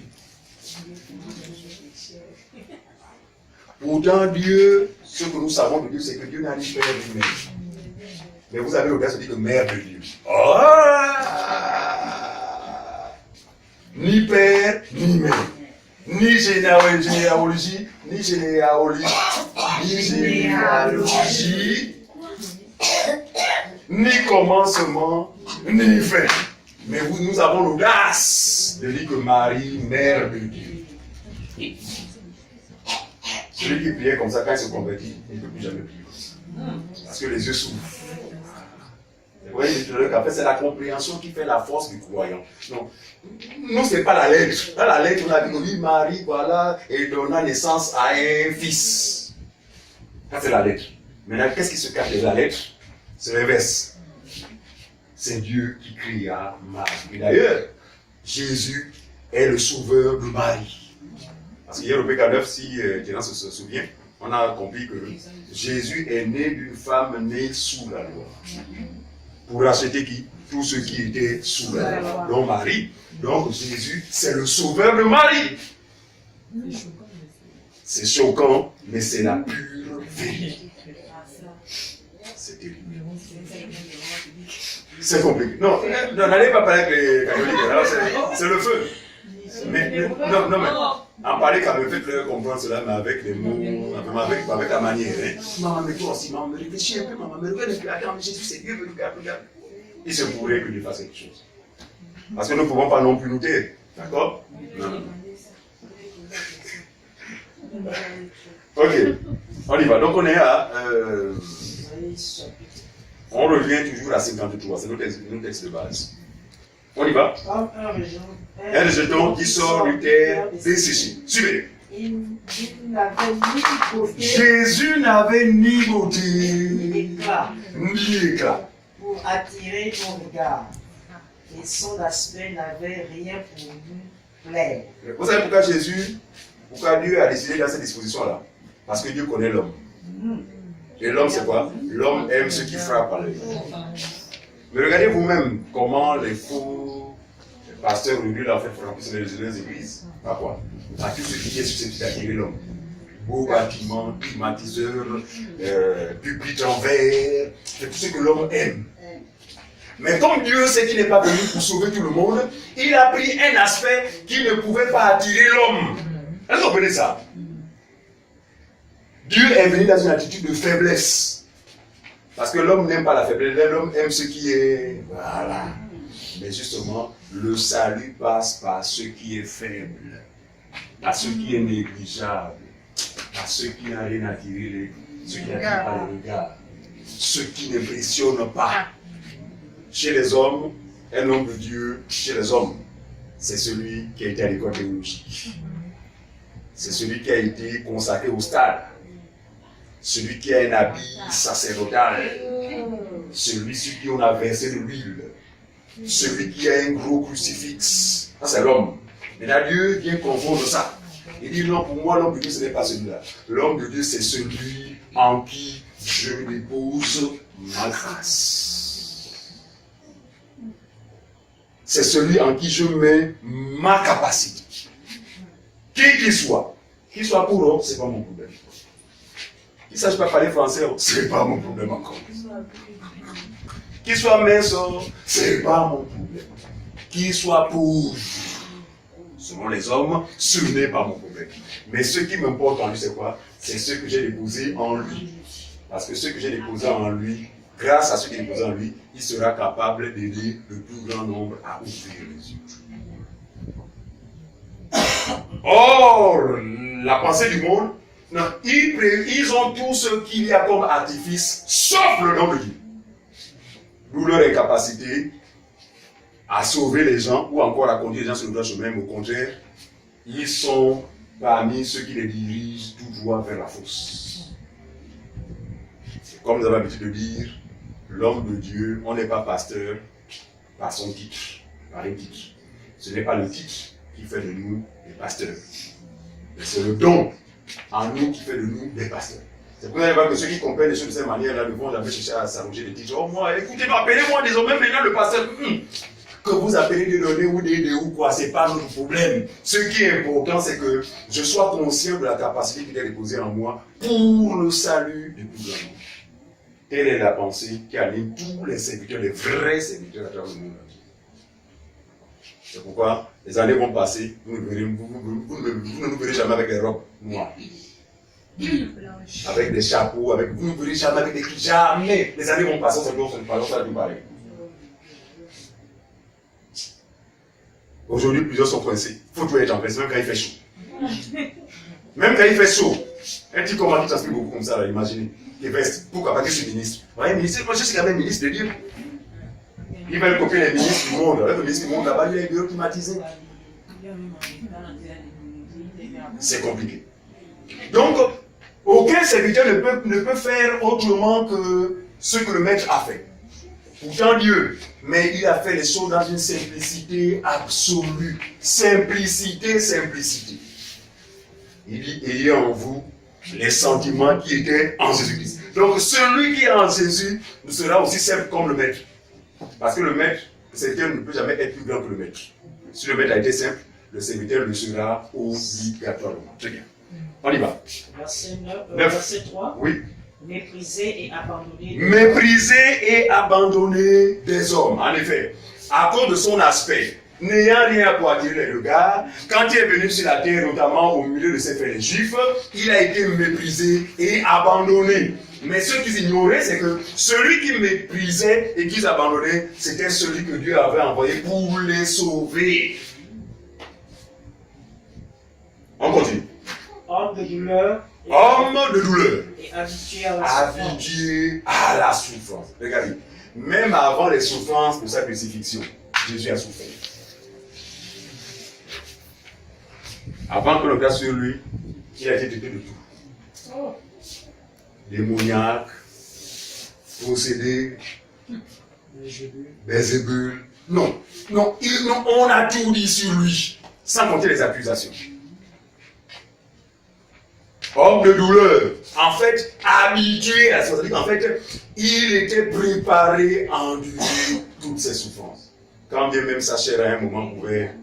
B: Pourtant, Dieu, ce que nous savons de Dieu, c'est que Dieu n'a ni père ni mère. Mais vous avez l'audace de dire que Mère de Dieu. Oh! Ni père, ni mère. Ni généalogie, ni commencement, ni fin. Mais nous avons l'audace de dire que Marie, Mère de Dieu. Celui qui priait comme ça, quand il se convertit, il ne peut plus jamais prier. Parce que les yeux s'ouvrent. Vous voyez, en fait, c'est la compréhension qui fait la force du croyant. Non, nous, ce n'est pas la lettre. Dans la lettre, on a dit, oui, Marie, voilà, et donna naissance à un fils. Ça, c'est la lettre. Maintenant, qu'est-ce qui se cache de la lettre? C'est l'inverse. C'est Dieu qui créa Marie. Et d'ailleurs, Jésus est le sauveur de Marie. Parce qu'hier, au PK9, si Jénan se souvient, on a compris que Jésus est né d'une femme née sous la loi. Pour racheter qui? Tous ceux qui étaient sous la loi. Donc Marie. Donc Jésus, c'est le sauveur de Marie. C'est choquant, mais c'est la pure vérité. C'est terrible. C'est compliqué. Non, n'allez pas parler avec les catholiques. C'est le feu. Mais, non, mais en parler quand même, faites-leur comprendre cela, mais avec les mots, avec la manière. Hein. Maman, mais toi aussi, maman, me réfléchis un peu, maman, me regarde un peu. Attends, mais Jésus, c'est Dieu, me regarde. Il se pourrait que Dieu fasse quelque chose. Parce que nous ne pouvons pas non plus nous taire. D'accord? Non. Ok, on y va. Donc on est à... on revient toujours à 53, c'est notre texte de base. On y va. Un jeton qui sort du terre desséché. Suivez. Jésus n'avait ni beauté, ni éclat.
G: Pour attirer ton regard. Et son aspect n'avait rien pour lui plaire.
B: Vous savez pourquoi Dieu a décidé dans cette disposition-là? Parce que Dieu connaît l'homme. Et l'homme, c'est quoi? L'homme aime ce qui frappe à l'œil. Mais regardez vous-même comment les faux pasteurs aujourd'hui l'ont fait frapper sur les églises. Par quoi? À tout ce qui est susceptible d'attirer l'homme. Beaux bâtiments, climatiseurs, pupitres en verre, c'est tout ce que l'homme aime. Mais comme Dieu sait qu'il n'est pas venu pour sauver tout le monde, il a pris un aspect qui ne pouvait pas attirer l'homme. Est-ce que vous comprenez ça? Dieu est venu dans une attitude de faiblesse. Parce que l'homme n'aime pas la faiblesse, l'homme aime ce qui est... Voilà. Mais justement, le salut passe par ce qui est faible, par ce qui est négligeable, par ce qui n'a rien attiré, ce qui n'attire pas le regard, ce qui n'impressionne pas. Chez les hommes, un homme de Dieu, chez les hommes, c'est celui qui a été à l'école théologique. C'est celui qui a été consacré au stade. Celui qui a un habit sacerdotal. Celui sur qui on a versé de l'huile. Celui qui a un gros crucifix. Ça, c'est l'homme. Mais là, Dieu vient confondre ça. Il dit non, pour moi, l'homme de Dieu, ce n'est pas celui-là. L'homme de Dieu, c'est celui en qui je dépose ma grâce. C'est celui en qui je mets ma capacité. Qui qu'il soit pour l'homme, ce n'est pas mon problème. Qu'il ne sache pas parler français, ce n'est pas mon problème encore. Qu'il soit mince, c'est pas mon problème. Qu'il soit pauvre, selon les hommes, ce n'est pas mon problème. Mais ce qui m'importe en lui, c'est quoi? C'est ce que j'ai déposé en lui. Parce que ce que j'ai déposé en lui, grâce à ce qu'il a déposé en lui, il sera capable d'aider le plus grand nombre à ouvrir les yeux. Or, la pensée du monde, non, ils ont tout ce qu'il y a comme artifice, sauf le nom de Dieu. D'où leur incapacité à sauver les gens ou encore à conduire les gens sur le droit chemin. Mais au contraire, ils sont parmi ceux qui les dirigent tout droit vers la fosse. Comme nous avons l'habitude de dire, l'homme de Dieu, on n'est pas pasteur par son titre, par un titre. Ce n'est pas le titre qui fait de nous des pasteurs. Mais c'est le don en nous qui fait de nous des pasteurs. C'est pour ça que ceux qui comprennent les choses de cette manière-là ne vont jamais chercher à s'arranger des titres. Oh, moi, écoutez, appelez-moi désormais maintenant le pasteur. Que vous appelez des données ou des ou quoi, c'est pas notre problème. Ce qui est important, c'est que je sois conscient de la capacité qui est déposée en moi pour le salut du plus grand nombre. Telle est la pensée qui anime tous les serviteurs, les vrais serviteurs à travers le monde. C'est pourquoi les années vont passer, vous ne nous verrez jamais avec des robes noires. Avec des chapeaux, vous ne nous verrez jamais avec des trucs. Jamais. Les années vont passer, ça va nous parler. Aujourd'hui, plusieurs sont coincés. Il faut toujours être en place, même quand il fait chaud. Même quand il fait chaud. Un type comme qui transpire beaucoup comme ça, là, imaginez. Il veste. Pourquoi? Parce que je suis ministre. Ouais, ministre, moi je suis quand même ministre de Dieu. Ils veulent copier les ministres du monde. Le ministre du monde là-bas, il a un bureau climatisé. C'est compliqué. Donc, aucun serviteur ne peut faire autrement que ce que le maître a fait. Pourtant Dieu, mais il a fait les choses dans une simplicité absolue. Simplicité, simplicité. Il dit, ayez en vous les sentiments qui étaient en Jésus-Christ. Donc celui qui est en Jésus ne sera aussi simple comme le maître. Parce que le maître, le serviteur ne peut jamais être plus grand que le maître. Si le maître a été simple, le serviteur le sera obligatoirement. Très bien. On y va.
G: Verset 9,
B: 9.
G: verset 3.
B: Oui.
G: Mépriser et abandonner.
B: Mépriser et abandonner des hommes. En effet, à cause de son aspect, n'ayant rien pour attirer les regards, quand il est venu sur la terre, notamment au milieu de ses frères les Juifs, il a été méprisé et abandonné. Mais ce qu'ils ignoraient, c'est que celui qui méprisait et qu'ils abandonnaient, c'était celui que Dieu avait envoyé pour les sauver. On continue.
G: Homme de douleur.
B: Homme de douleur.
G: Et habitué à la souffrance.
B: Habitué à la souffrance. Regardez, même avant les souffrances de sa crucifixion, Jésus a souffert. Avant que l'on regarde sur lui, il a été traité de tout. Démoniaque, possédé, Belzébul. Non, on a tout dit sur lui, sans compter les accusations. Homme de douleur, en fait, habitué à ça. En fait, il était préparé à endurer toutes ses souffrances. Quand bien même sa chair à un moment pouvait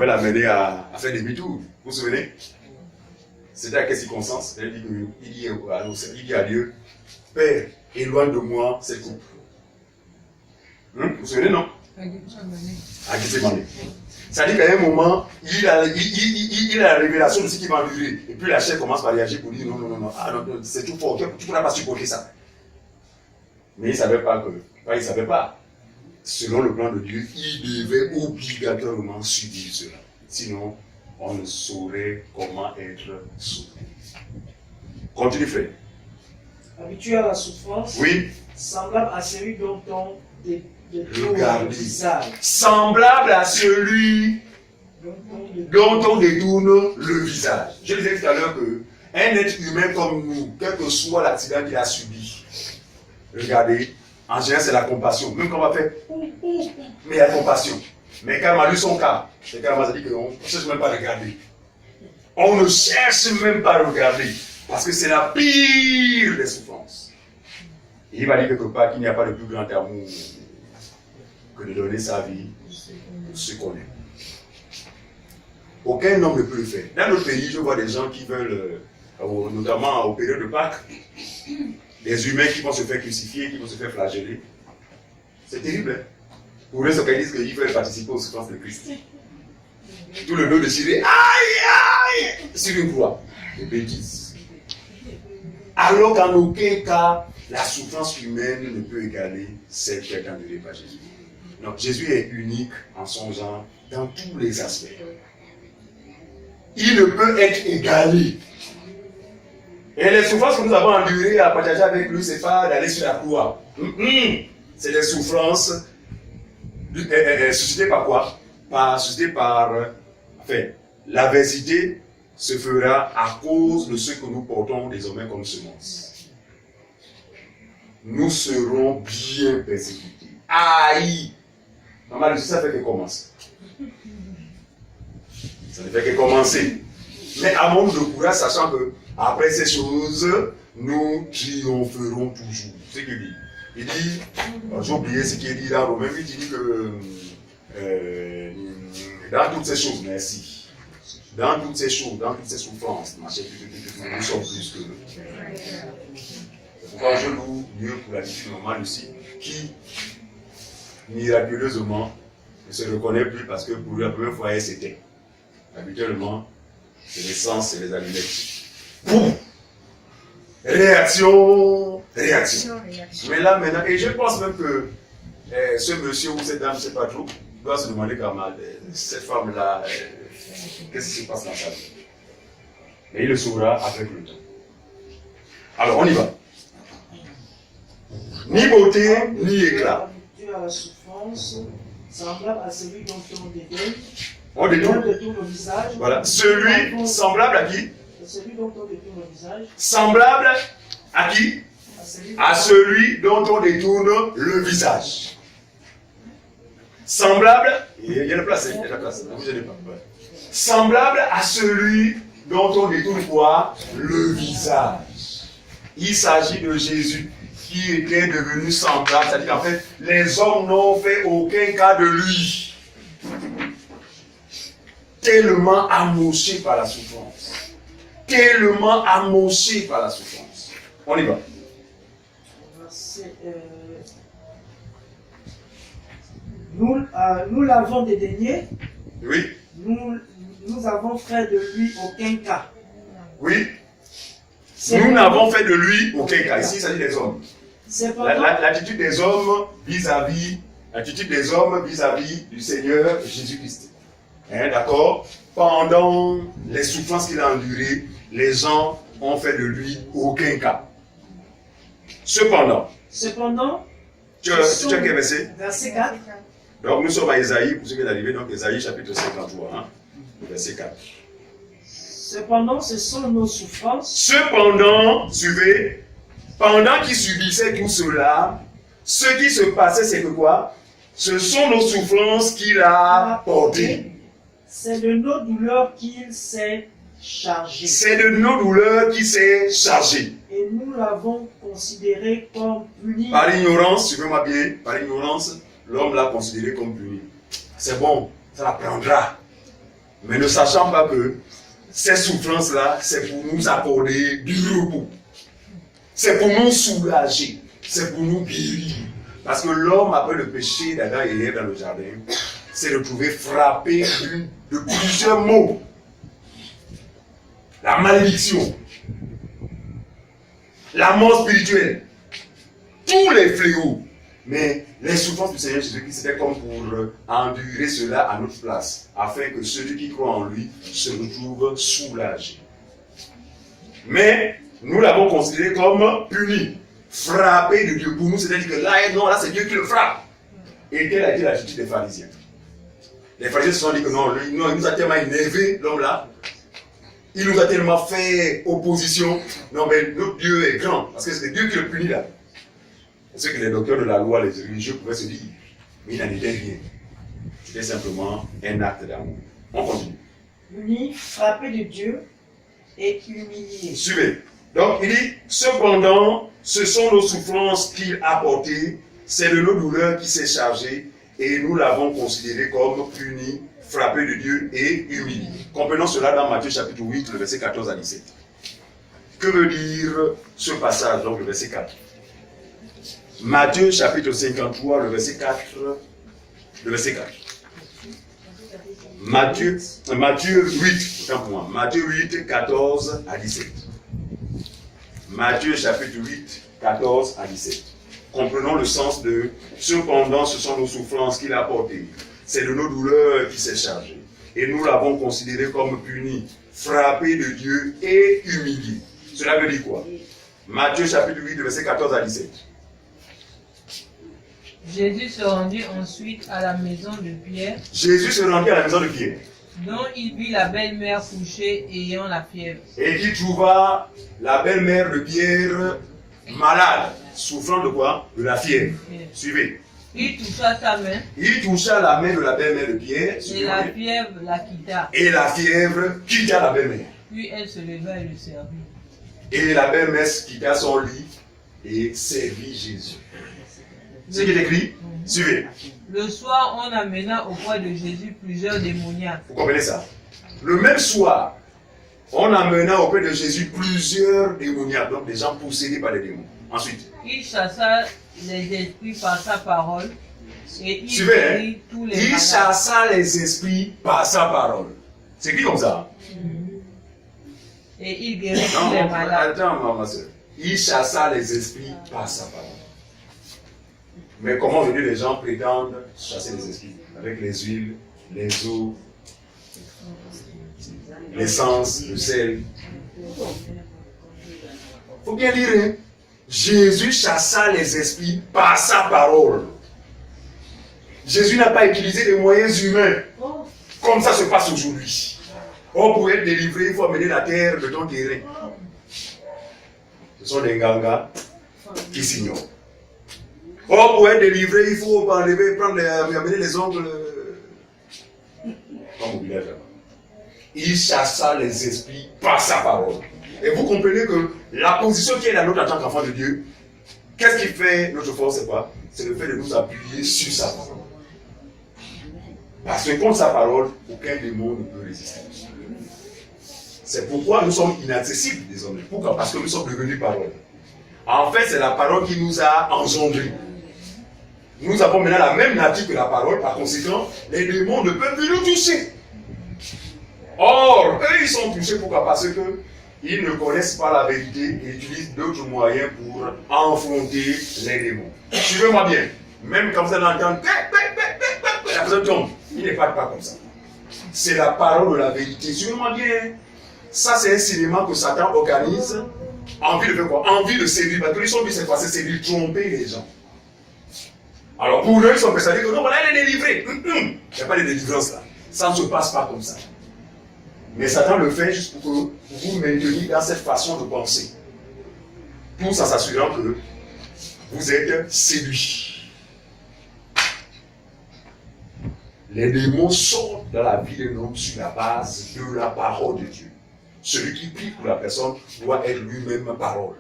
B: l'amener à faire des demi-tours. Vous vous souvenez? C'était à quelle circonstance? Il dit à Dieu, Père, éloigne de moi cette coupe. Vous vous souvenez, non? À Gethsémani. C'est-à-dire qu'à un moment, il a la révélation de ce qui va endurer. Et puis la chair commence à réagir pour dire non, c'est tout fort, tu ne pourras pas supporter ça. Mais il ne savait pas selon le plan de Dieu, il devait obligatoirement subir cela. Sinon, on ne saurait comment être sauvé. Continue, frère.
G: Habitué à la souffrance.
B: Oui.
G: Semblable à celui dont on détourne le visage.
B: Semblable à celui dont on détourne le visage. Je disais tout à l'heure qu'un être humain comme nous, quel que soit l'accident qu'il a subi, regardez, en général c'est la compassion. Même quand on va faire mais il y a compassion. Mais quand on a lu son cas, c'est quand on a dit qu'on ne cherche même pas à regarder. On ne cherche même pas à regarder. Parce que c'est la pire des souffrances. Et il va dire quelque part qu'il n'y a pas de plus grand amour que de donner sa vie pour ceux qu'on aime. Aucun homme ne peut le faire. Dans notre pays, je vois des gens qui veulent, notamment aux périodes de Pâques, des humains qui vont se faire crucifier, qui vont se faire flageller. C'est terrible, hein? Pour eux, c'est qu'ils disent qu'il faut participer aux souffrances de Christ. Tout le dos déchiré, aïe, aïe, sur une croix. Des bêtises. Alors qu'en aucun cas, la souffrance humaine ne peut égaler celle qui est endurée par Jésus. Non, Jésus est unique en son genre dans tous les aspects. Il ne peut être égalé. Et les souffrances que nous avons endurées à partager avec lui, ce n'est pas d'aller sur la croix. C'est des souffrances suscitées par quoi? Suscitées par... Enfin, l'adversité se fera à cause de ce que nous portons désormais comme semence. Nous serons bien persécutés. Aïe! Normalement, ça fait que commencer. Ça ne fait que commencer. Mais avons de courage, sachant que après ces choses, nous triompherons toujours. C'est ce qu'il dit. Il dit, j'ai oublié ce qu'il dit dans Romains, il dit que dans toutes ces choses, merci. Dans toutes ces choses, dans toutes ces souffrances, nous sommes plus que nous. C'est pourquoi je loue Dieu pour la vie normale aussi, qui miraculeusement ne se reconnaît plus parce que pour la première fois elle s'était. Habituellement, c'est l'essence et les allumettes. Boum! Réaction. Mais là maintenant, et je pense même que ce monsieur ou cette dame, je ne sais pas trop, doit se demander quand même, cette femme-là, qu'est-ce qui se passe dans sa vie? Et il le saura avec le temps. Alors on y va. Ni beauté, ni éclat.
G: Habitué à la souffrance, semblable à celui dont on dédaigne.
B: On détourne
G: le visage.
B: Voilà. Celui semblable à qui?
G: Celui dont on détourne le visage.
B: Semblable à qui? À celui dont on détourne le visage. Semblable, il y a la place, il y a la place, ne vous gênez pas. Ouais. Semblable à celui dont on détourne quoi? Le visage. Il s'agit de Jésus qui était devenu semblable, c'est-à-dire qu'en fait, les hommes n'ont fait aucun cas de lui. Tellement amoché par la souffrance. Tellement amoché par la souffrance. On y va.
G: Nous l'avons dédaigné.
B: Oui.
G: Nous avons fait de lui aucun cas.
B: Oui. Nous n'avons fait de lui aucun cas. Ici, il s'agit des hommes. L'attitude des hommes vis-à-vis du Seigneur Jésus-Christ. Hein, d'accord? Pendant les souffrances qu'il a endurées, les gens ont fait de lui aucun cas. Cependant, tu as quel verset?
G: Verset 4.
B: Donc nous sommes à Ésaïe, pour ceux qui sont arrivés, donc Ésaïe chapitre 53, hein, verset 4.
G: Cependant, ce sont nos souffrances.
B: Cependant, suivez, pendant qu'il subissait tout cela, ce qui se passait, c'est que quoi? Ce sont nos souffrances qu'il a portées.
G: C'est de nos douleurs qu'il s'est chargé.
B: C'est de nos douleurs qu'il s'est chargé.
G: Et nous l'avons considéré comme puni.
B: Par ignorance, suivez-moi bien, par ignorance, l'homme l'a considéré comme puni. C'est bon, ça l'apprendra. Mais ne sachant pas que ces souffrances-là, c'est pour nous accorder du repos. C'est pour nous soulager. C'est pour nous guérir. Parce que l'homme, après le péché d'Adam et Ève dans le jardin, s'est retrouvé frappé de plusieurs maux. La malédiction, la mort spirituelle, tous les fléaux. Mais les souffrances du Seigneur Jésus-Christ, c'était comme pour endurer cela à notre place, afin que celui qui croit en lui se retrouve soulagé. Mais nous l'avons considéré comme puni, frappé de Dieu. Pour nous, c'est-à-dire que là, non, là c'est Dieu qui le frappe. Et quelle a été l'attitude des pharisiens? Les pharisiens se sont dit que non, il nous a tellement énervé, l'homme-là. Il nous a tellement fait opposition. Non, mais notre Dieu est grand, parce que c'est Dieu qui le punit là. Ce que les docteurs de la loi, les religieux pouvaient se dire, mais il n'en était rien. C'était simplement un acte d'amour. On continue.
G: Puni, frappé de Dieu et humilié.
B: Suivez. Donc il dit, cependant, ce sont nos souffrances qu'il a portées, c'est de nos douleurs qu'il s'est chargé, et nous l'avons considéré comme puni, frappé de Dieu et humilié. Comprenons cela dans Matthieu chapitre 8, le verset 14 à 17. Que veut dire ce passage, donc le verset 4? Matthieu chapitre 53, le verset 4. Le verset 4. Matthieu 8, autant pour moi. Matthieu 8, 14 à 17. Matthieu chapitre 8, 14 à 17. Comprenons le sens de « Cependant, ce sont nos souffrances qu'il a portées. C'est de nos douleurs qu'il s'est chargé. Et nous l'avons considéré comme puni, frappé de Dieu et humilié. » Cela veut dire quoi? Matthieu chapitre 8, verset 14 à 17.
H: Jésus se rendit ensuite à la maison de Pierre,
B: Jésus se rendit à la maison de Pierre.
H: dont il vit la belle-mère couchée ayant la fièvre.
B: Et il trouva la belle-mère de Pierre malade, souffrant de quoi? De la fièvre. Suivez.
H: Il toucha sa main,
B: Il toucha la main de la belle-mère de Pierre.
H: et la fièvre la quitta.
B: Et la fièvre quitta la belle-mère.
H: Puis elle se leva et le servit.
B: Et la belle-mère quitta son lit et servit Jésus. Ce qui est écrit, suivez.
H: Le soir, on amena auprès de Jésus plusieurs démoniaques.
B: Vous comprenez ça? Le même soir, on amena auprès de Jésus plusieurs démoniaques, donc des gens possédés par les démons. Ensuite,
H: Il chassa les esprits par sa parole, et il
B: suivez, hein?
H: guérit tous les
B: Il
H: malades.
B: chassa les esprits par sa parole. C'est écrit comme ça.
H: Et il guérit
B: Non,
H: tous les malades.
B: attends, ma soeur. Il chassa les esprits par sa parole. Mais comment aujourd'hui les gens prétendent chasser les esprits? Avec les huiles, les eaux, l'essence, le sel. Faut bien lire, hein? Jésus chassa les esprits par sa parole. Jésus n'a pas utilisé des moyens humains, comme ça se passe aujourd'hui. Oh, pour être délivré, il faut amener la terre de ton terrain. Ce sont des gangas qui s'ignorent. Oh, pour être délivré, il faut enlever, amener les ongles. Comme au village là-bas. Il chassa les esprits par sa parole. Et vous comprenez que la position qui est la nôtre en tant qu'enfant de Dieu, qu'est-ce qui fait notre force, c'est quoi? C'est le fait de nous appuyer sur sa parole. Parce que contre sa parole, aucun démon ne peut résister. C'est pourquoi nous sommes inaccessibles désormais. Pourquoi? Parce que nous sommes devenus parole. En fait, c'est la parole qui nous a engendrés. Nous avons maintenant la même nature que la parole, par conséquent, les démons ne peuvent plus nous toucher. Or, eux, ils sont touchés, pourquoi? Parce qu'ils ne connaissent pas la vérité et utilisent d'autres moyens pour affronter les démons. Suivez-moi bien. Même quand vous allez entendre, la personne tombe. Il n'est pas comme ça. C'est la parole de la vérité. Suivez-moi bien. Ça, c'est un cinéma que Satan organise. Envie de faire quoi? Envie de séduire. Parce que lui, son but, c'est quoi? C'est séduire, tromper les gens. Alors, pour eux, ils sont persuadés que non, voilà, elle est délivrée. Il n'y a pas de délivrance là. Ça ne se passe pas comme ça. Mais Satan le fait juste pour que vous vous mainteniez dans cette façon de penser. Tout en s'assurant que vous êtes séduits. Les démons sortent dans la vie d'un homme sur la base de la parole de Dieu. Celui qui prie pour la personne doit être lui-même parole.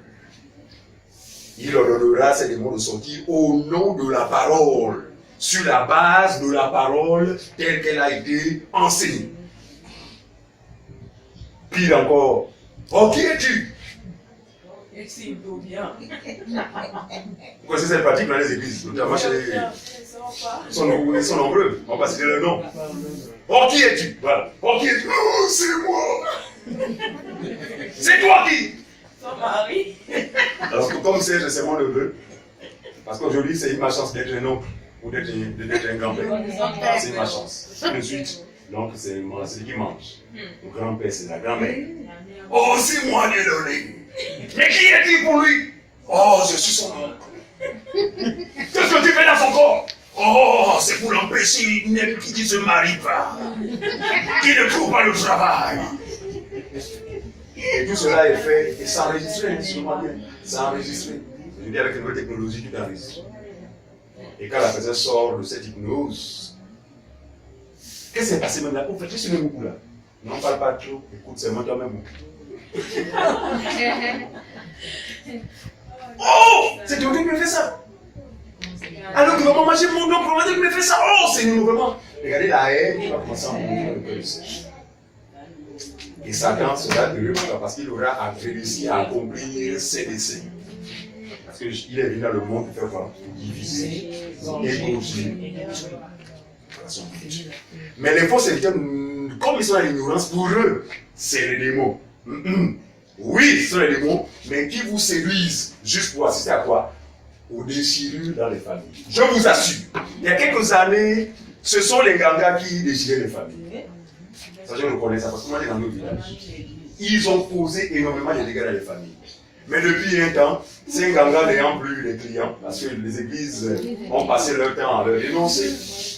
B: Il ordonnera à ces démons de sortir au nom de la parole, sur la base de la parole telle qu'elle a été enseignée. Pire encore, oh, qui es-tu?
G: Explique-nous bien.
B: Vous connaissez cette pratique dans les églises, notamment chez les... Ils sont nombreux, on va pas citer leur nom. Oh, qui es-tu? Voilà. Oh, qui es-tu? Oh, c'est moi! C'est toi qui?
G: Son mari.
B: Alors que comme c'est mon neveu, parce qu'aujourd'hui c'est ma chance d'être un oncle ou d'être un grand-père. C'est ma chance. Ensuite, l'oncle c'est celui qui mange. Le grand-père c'est la grand-mère. Oh, c'est moi, désolé. Mais qui est-il pour lui? Oh, je suis son oncle. Qu'est-ce que tu fais dans son corps? Oh, c'est pour l'empêcher qui ne se marie pas, qui ne trouve pas le travail. Et tout cela est fait et c'est enregistré, sûrement bien. C'est enregistré. Je dis avec une nouvelle technologie, tout est enregistré. Et quand la personne sort de cette hypnose, qu'est-ce qui s'est passé même là? On fait juste le beaucoup là. Non, parle pas trop, écoute seulement toi-même. Oh, c'est toi qui me fais ça. Alors que maman manger mon nom, pour me fait ça. Oh, c'est nous vraiment. Regardez la haine qui va commencer à monter le cœur du Seigneur. Et Satan sera heureux parce qu'il aura réussi à accomplir ses desseins. Parce qu'il est venu dans le monde pour faire quoi? Pour diviser et corriger. Mais les faux serviteurs, comme ils sont dans l'ignorance, pour eux, c'est les démons. Oui, ce sont les démons, mais qui vous séduisent juste pour assister à quoi? Aux déchirures dans les familles. Je vous assure, il y a quelques années, ce sont les gangas qui déchiraient les familles. Ça, je le connais, ça, parce que moi, dans nos villages. Ils ont causé énormément de dégâts dans les familles. Mais depuis un temps, ces gangas n'ayant plus les clients, parce que les églises ont passé leur temps à leur dénoncer,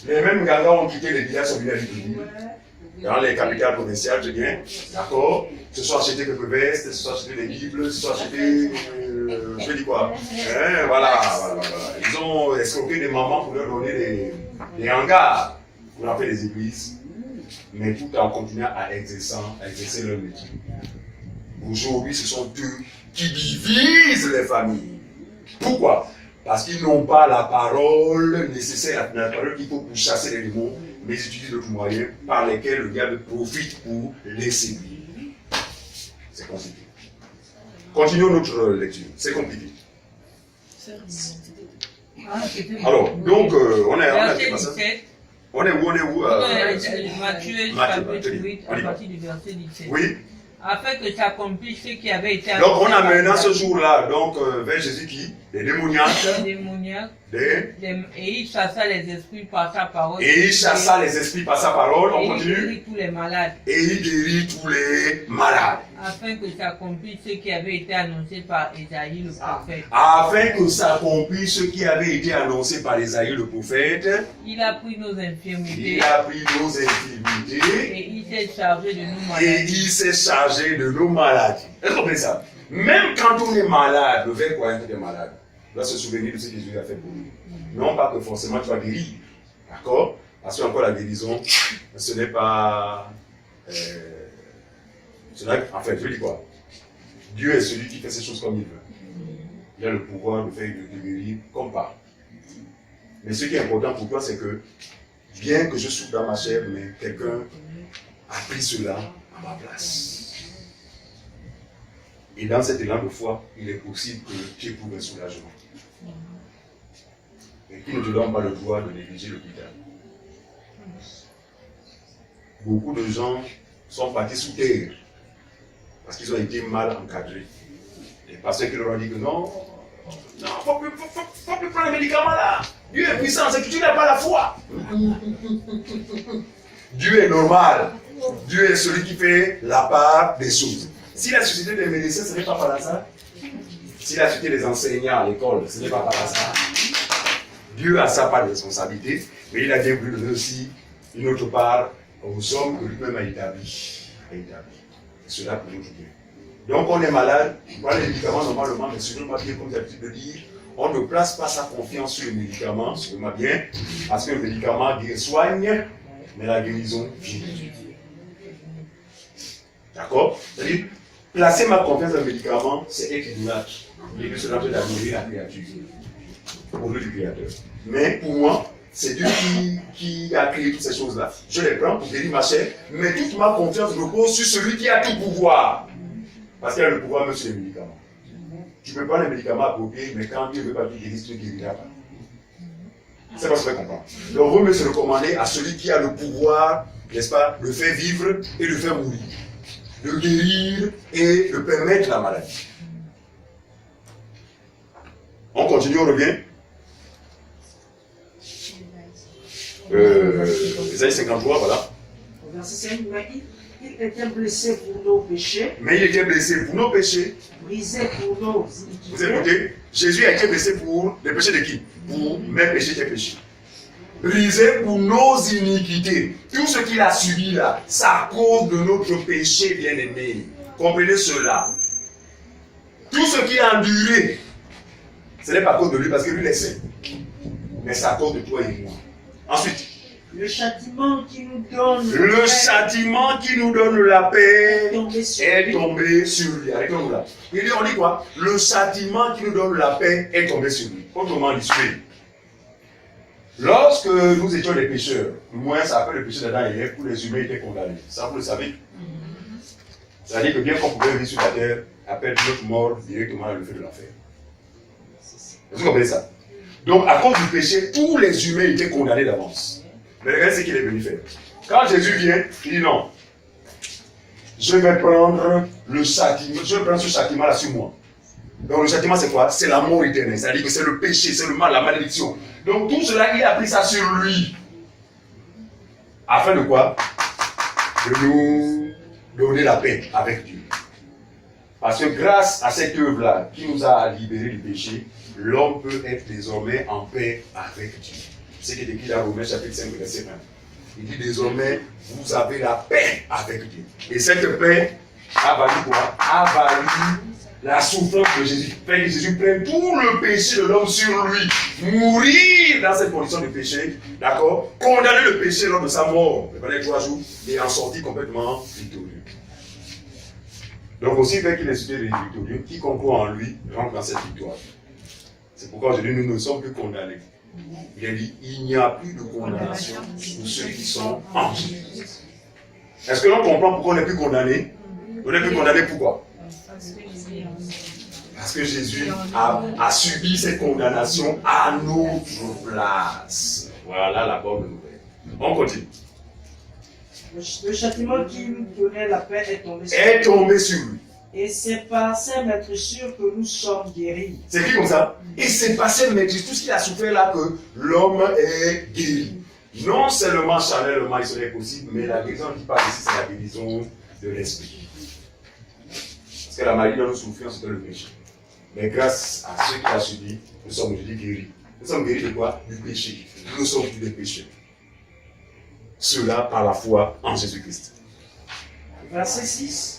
B: les mêmes gangas ont quitté les villages, sont venus à l'Église. Dans les capitales provinciales, je viens, d'accord, se sont achetés quelques vestes, se sont achetés des bibles, se sont achetés, je dis quoi, voilà. Ils ont escroqué des mamans pour leur donner des hangars pour en faire des églises, mais tout en continuant à exercer leur métier. Aujourd'hui, ce sont eux qui divisent les familles. Pourquoi? Parce qu'ils n'ont pas la parole nécessaire, la parole qu'il faut pour chasser les démons, mais ils utilisent d'autres moyens par lesquels le diable profite pour les séduire. C'est compliqué. Continuons notre lecture. C'est compliqué. Alors, donc, on est où?
H: Matthieu, chapitre 8, à partir du verset 17.
B: Oui.
H: Afin que s'accomplisse ce qui avait été
B: Donc, on a maintenant ce jour-là, donc, vers Jésus qui? Les démoniaques.
H: Et il chassa les esprits par sa parole.
B: Et il chassa les esprits par sa parole. On continue.
H: Et il guérit tous les malades.
B: Et il guérit tous les malades.
H: Afin que s'accomplisse ce qui avait été annoncé par Ésaïe le prophète.
B: Afin que s'accomplisse ce qui avait été annoncé par Ésaïe le prophète.
H: Il a pris nos infirmités.
B: Il a pris nos infirmités.
H: Et il s'est chargé de nos maladies.
B: Et il s'est chargé de nos maladies. Est-ce qu'on fait ça? Même quand on est malade, le vrai croyant qui est malade doit se souvenir de ce que Jésus a fait pour nous. Non pas que forcément tu vas guérir. D'accord? Parce qu'encore la guérison, ce n'est pas... en fait, je dis quoi? Dieu est celui qui fait ces choses comme il veut. Il a le pouvoir de faire de guérir comme pas. Mais ce qui est important pour toi, c'est que, bien que je souffre dans ma chair, mais quelqu'un a pris cela à ma place. Et dans cet élan de foi, il est possible que tu éprouves un soulagement. Et qui ne te donne pas le droit de négliger l'hôpital. Beaucoup de gens sont partis sous terre parce qu'ils ont été mal encadrés. Les pasteurs qui leur ont dit que non, il ne faut plus prendre les médicaments là. Dieu est puissant, c'est que tu n'as pas la foi. Dieu est normal. Dieu est celui qui fait la part des choses. Si la société des médecins, ce n'est pas par hasard. Si la société des enseignants à l'école, ce n'est pas par hasard. Dieu a sa part de responsabilité, mais il a bien voulu donner aussi une autre part aux hommes que lui-même a établi. Et cela pour notre bien. Donc on est malade, on prend les médicaments normalement, mais sur le bien, comme j'ai l'habitude de dire, on ne place pas sa confiance sur les médicaments, sur le bien, parce que le médicament soigne, mais la guérison vient. D'accord? C'est-à-dire, placer ma confiance dans le médicament, c'est être idolâtre. Et que cela peut admirer la créature. Au nom du Créateur. Mais pour moi, c'est Dieu qui a créé toutes ces choses-là. Je les prends pour guérir ma chair, mais toute ma confiance repose sur celui qui a tout pouvoir. Parce qu'il a le pouvoir même sur les médicaments. Tu peux prendre les médicaments appropriés, mais quand Dieu ne veut pas te guérir, tu ne guériras pas. C'est pas ce que je comprends. Donc, vous mieux se recommander à celui qui a le pouvoir, n'est-ce pas, de faire vivre et de faire mourir. De guérir et de permettre la maladie. On continue, on revient. Ésaïe 53, voilà.
G: Verset 5, mais il était blessé pour nos péchés.
B: Mais il était blessé pour nos péchés.
G: Brisé pour nos iniquités.
B: Vous écoutez? Jésus a été blessé pour les péchés de qui? Pour mes péchés, tes péchés. Brisé pour nos iniquités. Tout ce qu'il a subi là, c'est à cause de notre péché, bien-aimé. Comprenez cela. Tout ce qu'il a enduré, ce n'est pas à cause de lui, parce que lui, il est saint. Mais c'est à cause de toi et moi. Ensuite,
G: le châtiment qui nous donne
B: la paix
G: est
B: tombé sur lui. Arrêtons-nous là. On dit quoi? Le châtiment qui nous donne la paix est tombé sur lui. Autrement dit, lorsque nous étions les pécheurs, moins ça appelle le péché d'Adam et Ève, où les humains étaient condamnés. Ça, vous le savez. C'est-à-dire que bien qu'on pouvait vivre sur la terre, après notre mort directement dans le feu de l'enfer. Vous comprenez ça? Donc, à cause du péché, tous les humains étaient condamnés d'avance. Mais regardez ce qu'il est venu faire. Quand Jésus vient, il dit non. Je vais prendre le châtiment, je vais prendre ce châtiment-là sur moi. Donc, le châtiment, c'est quoi? C'est la mort éternelle. C'est-à-dire que c'est le péché, c'est le mal, la malédiction. Donc, tout cela, il a pris ça sur lui. Afin de quoi? De nous donner la paix avec Dieu. Parce que grâce à cette œuvre-là qui nous a libérés du péché, l'homme peut être désormais en paix avec Dieu. C'est ce qui est écrit dans Romains chapitre 5, verset 1. Il dit désormais, vous avez la paix avec Dieu. Et cette paix a valu quoi? A valu la souffrance de Jésus. Fait que Jésus prenne tout le péché de l'homme sur lui. Mourir dans cette condition de péché, d'accord? Condamner le péché lors de sa mort, pendant les 3 jours, et en sortir complètement victorieux. Donc aussi, fait qu'il est cité victorieux, quiconque croit en lui rentre dans cette victoire. C'est pourquoi aujourd'hui nous ne sommes plus condamnés. Il a dit, il n'y a plus de condamnation pour ceux qui sont en Jésus. Est-ce que l'on comprend pourquoi on n'est plus condamné? On n'est plus condamné pourquoi? Parce que Jésus a subi cette condamnation à notre place. Voilà la bonne nouvelle. On continue.
G: Le châtiment qui nous donnait la paix est tombé sur lui. Et c'est par ses maîtrissures que nous sommes guéris.
B: C'est écrit comme ça. Et c'est par ses maîtrises, tout ce qu'il a souffert là, que l'homme est guéri. Non seulement charnellement il serait possible, mais la guérison qui parle ici, c'est la guérison de l'esprit. Parce que la maladie dont nous souffrions, c'était le péché. Mais grâce à ce qu'il a subi, nous sommes aujourd'hui guéris. Nous sommes guéris de quoi? Du péché. Nous sommes plus des pécheurs. Cela par la foi en Jésus-Christ.
G: Verset 6.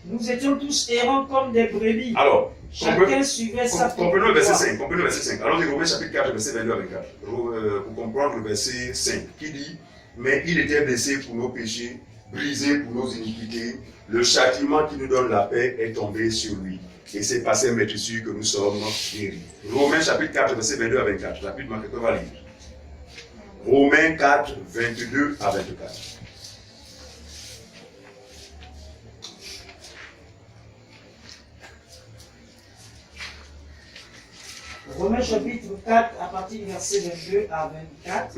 G: Nous étions tous errants comme des brebis.
B: Alors,
G: chacun suivait sa
B: comprenons le verset 5. Comprenons le verset 5. Alors, Romains chapitre 4, verset 22 à 24. Pour comprendre le verset 5, qui dit: mais il était blessé pour nos péchés, brisé pour nos iniquités. Le châtiment qui nous donne la paix est tombé sur lui. Et c'est par ses maîtrissures que nous sommes guéris. Romains chapitre 4, verset 22 à 24. Rapidement, quelqu'un va lire. Romains 4, 22 à 24.
G: Romains chapitre 4, à partir du verset 22 à 24.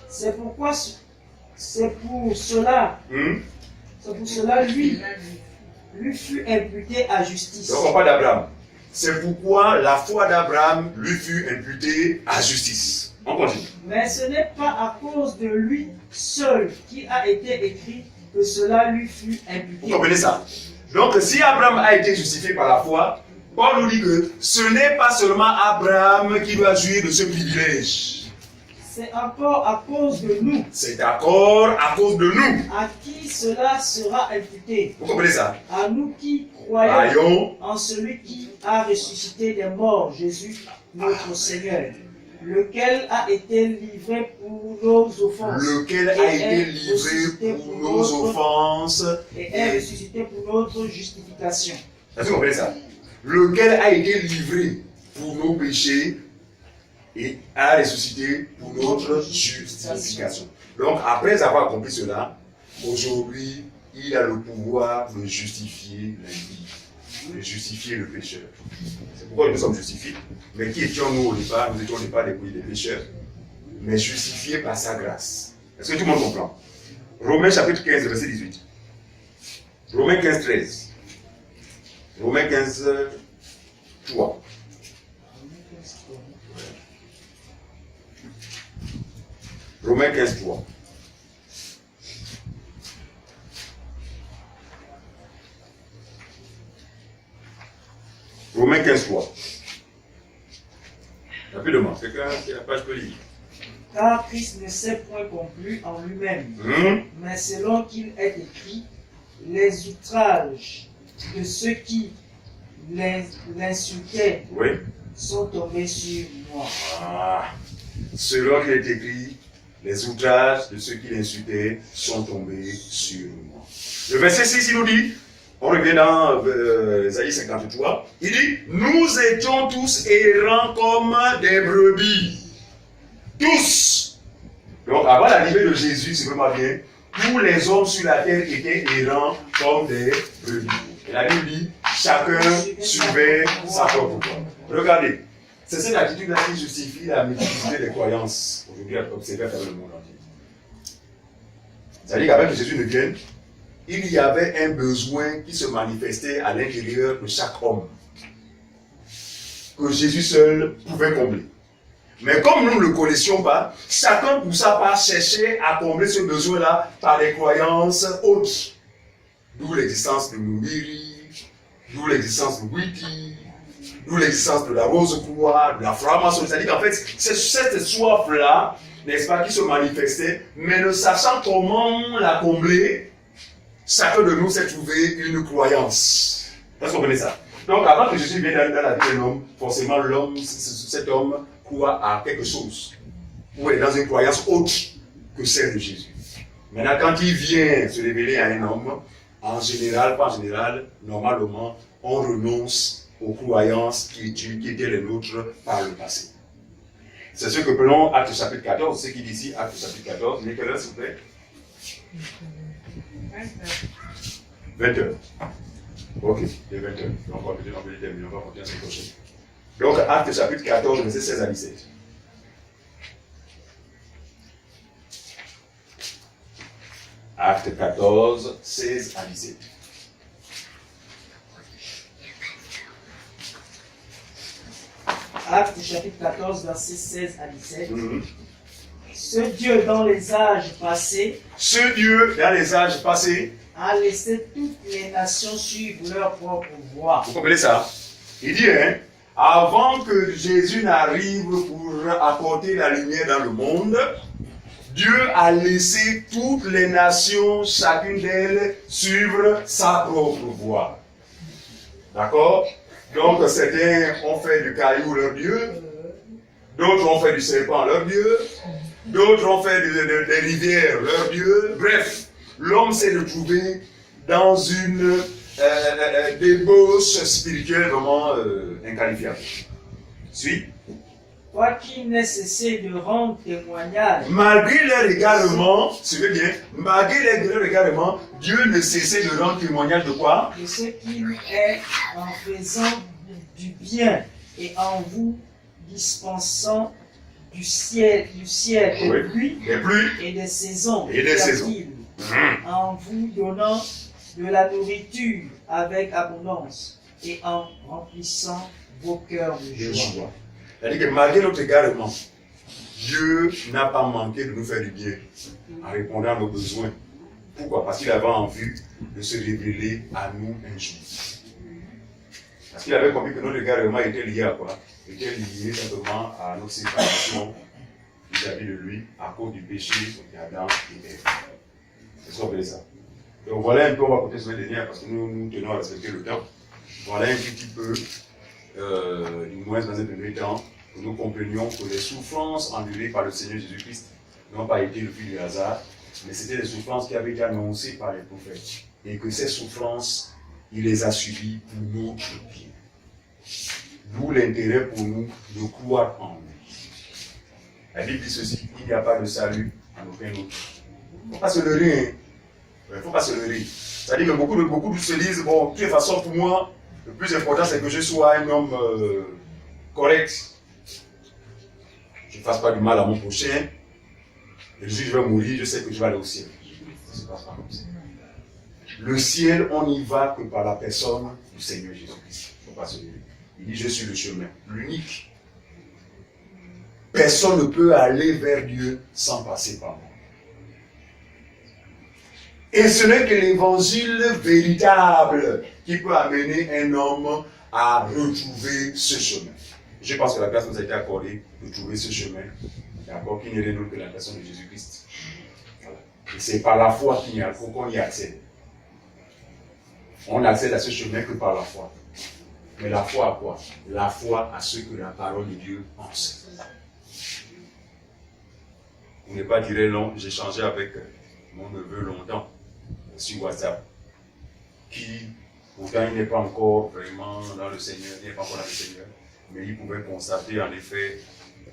G: C'est pour cela, lui fut imputé à justice.
B: Donc on parle d'Abraham. C'est pourquoi la foi d'Abraham lui fut imputée à justice. On continue.
G: Mais ce n'est pas à cause de lui seul qui a été écrit que cela lui fut imputé.
B: Vous comprenez ça? Donc si Abraham a été justifié par la foi, Paul nous dit que ce n'est pas seulement Abraham qui doit jouir de ce privilège.
G: C'est encore à cause de nous.
B: C'est encore à cause de nous.
G: À qui cela sera imputé?
B: Vous comprenez ça?
G: À nous qui croyons en celui qui a ressuscité des morts, Jésus, notre Seigneur, lequel a été livré pour nos offenses.
B: Lequel a été livré pour nos offenses.
G: Et est ressuscité pour notre justification.
B: Est-ce que vous comprenez ça? Lequel a été livré pour nos péchés et a ressuscité pour notre justification. Donc, après avoir accompli cela, aujourd'hui, il a le pouvoir de justifier l'impie, de justifier le pécheur. C'est pourquoi nous sommes justifiés. Mais qui étions-nous au départ? Nous étions au départ des pécheurs, mais justifiés par sa grâce. Est-ce que tout le monde comprend? Romains chapitre 15, verset 18. Romains 15, 13. Romains 15, 3. Romains 15, 3. Romains 15, 3. Rapidement, quelqu'un qui a la page peut lire.
G: Car Christ ne s'est point conclu en lui-même, mais selon qu'il est écrit, les outrages de ceux qui l'insultaient sont tombés sur moi.
B: Selon qu'il est écrit, les outrages de ceux qui l'insultaient sont tombés sur moi. Le verset 6, il nous dit, on revient dans Isaïe 53, il dit, nous étions tous errants comme des brebis. Tous. Donc avant l'arrivée de Jésus, c'est vraiment bien, tous les hommes sur la terre étaient errants comme des brebis. Et la Bible dit, chacun suivait sa propre voie. Regardez, C'est cette attitude-là qui justifie la multiplicité des croyances aujourd'hui observées à travers le monde entier. C'est-à-dire qu'avant que Jésus ne vienne, il y avait un besoin qui se manifestait à l'intérieur de chaque homme, que Jésus seul pouvait combler. Mais comme nous ne le connaissions pas, chacun pour sa part cherchait à combler ce besoin-là par des croyances autres. D'où l'existence de Mumiri, d'où l'existence de Wiki, d'où l'existence de la rose-croix, de la franc-maçonnerie. C'est-à-dire qu'en fait, c'est cette soif-là, n'est-ce pas, qui se manifestait, mais ne sachant comment la combler, chacun de nous s'est trouvé une croyance. Est-ce que vous comprenez ça? Donc, avant que Jésus vienne dans la vie d'un homme, forcément, l'homme, cet homme croit à quelque chose, ou est dans une croyance autre que celle de Jésus. Maintenant, quand il vient se révéler à un homme, en général, pas en général, normalement, on renonce aux croyances qui étaient les nôtres par le passé. C'est ce que prenons Actes chapitre 14, ce qui dit ici, Actes chapitre 14, mais quelle heure s'il vous plaît? 20h. Ok, il est 20h. On va peut-être terminer, on va continuer la semaine prochaine. Donc, Actes chapitre 14, verset 16 à 17. Acte 14, 16 à 17.
G: Acte chapitre 14, versets 16 à 17. Ce Dieu dans les âges passés, a laissé toutes les nations suivre leur propre voie.
B: Vous comprenez ça? Il dit, avant que Jésus n'arrive pour apporter la lumière dans le monde, Dieu a laissé toutes les nations, chacune d'elles, suivre sa propre voie. D'accord? Donc, certains ont fait du caillou leur Dieu, d'autres ont fait du serpent leur Dieu, d'autres ont fait des rivières leur Dieu. Bref, l'homme s'est retrouvé dans une débauche spirituelle vraiment inqualifiable. Suis.
G: Toi qui n'as cessé de rendre témoignage.
B: Malgré leur égarement, suivez bien, malgré leur égarement, Dieu ne cessait de rendre témoignage de quoi?
G: De ce qu'il est en faisant du bien et en vous dispensant du ciel des pluies et des saisons, en vous donnant de la nourriture avec abondance et en remplissant vos cœurs de joie.
B: C'est-à-dire que malgré notre égarement, Dieu n'a pas manqué de nous faire du bien en répondant à nos besoins. Pourquoi? Parce qu'il avait en vue de se révéler à nous un jour. Parce qu'il avait compris que notre égarement était lié à quoi? Était lié simplement à notre séparation vis-à-vis de lui à cause du péché d'Adam et Ève. C'est ce qu'on appelle ça. Donc voilà un peu, on va compter sur les dernières parce que nous tenons à respecter le temps. Voilà un petit peu, du moins dans un premier temps, que nous comprenions que les souffrances endurées par le Seigneur Jésus-Christ n'ont pas été le fruit du hasard, mais c'était des souffrances qui avaient été annoncées par les prophètes. Et que ces souffrances, il les a subies pour notre bien. D'où l'intérêt pour nous de croire en lui. La Bible dit ceci, il n'y a pas de salut en aucun autre. Il ne faut pas se leurrer. Il ne faut pas se leurrer. C'est-à-dire que beaucoup se disent, bon, de toute façon, pour moi, le plus important, c'est que je sois un homme correct. Je ne fasse pas du mal à mon prochain. Et le jour où je vais mourir, je sais que je vais aller au ciel. Ça ne se passe pas comme ça. Le ciel, on n'y va que par la personne du Seigneur Jésus-Christ. Il ne faut pas se leurrer. Il dit, je suis le chemin, l'unique. Personne ne peut aller vers Dieu sans passer par moi. Et ce n'est que l'évangile véritable qui peut amener un homme à retrouver ce chemin. Je pense que la grâce nous a été accordée de trouver ce chemin, d'accord, qui n'est rien d'autre que la personne de Jésus-Christ. Voilà. Et c'est par la foi qu'on y accède. On n'accède à ce chemin que par la foi. Mais la foi à quoi? La foi à ce que la parole de Dieu enseigne. Pour ne pas dire long, j'ai échangé avec mon neveu longtemps sur WhatsApp, qui, pourtant, il n'est pas encore vraiment dans le Seigneur, il n'est pas encore dans le Seigneur, mais il pouvait constater en effet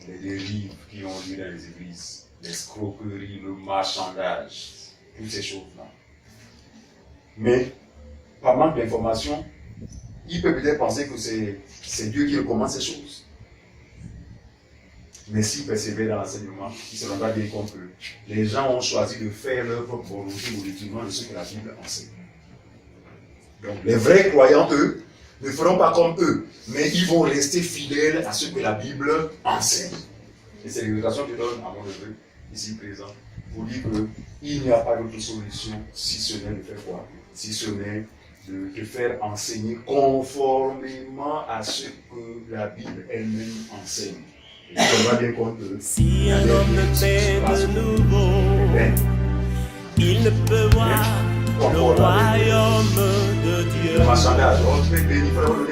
B: les dérives qui ont lieu dans les églises, l'escroquerie, le marchandage, toutes ces choses-là. Mais, par manque d'information, il peut peut-être penser que c'est Dieu qui recommande ces choses. Mais s'ils persévèrent dans l'enseignement, ils ne seront pas bien comme eux. Les gens ont choisi de faire leur propre volonté au détriment de ce que la Bible enseigne. Donc, les vrais croyants, eux, ne feront pas comme eux, mais ils vont rester fidèles à ce que la Bible enseigne. Et c'est l'exhortation que je donne à mon neveu, ici présent, pour dire qu'il n'y a pas d'autre solution si ce n'est de faire quoi? Si ce n'est de te faire enseigner conformément à ce que la Bible elle-même enseigne. Et on va bien compte
C: Si un homme ne naît de nouveau, il ne peut voir le royaume de Dieu.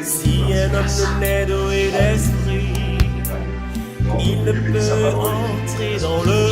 C: Si un homme ne naît d'eau et d'esprit, il ne peut entrer dans le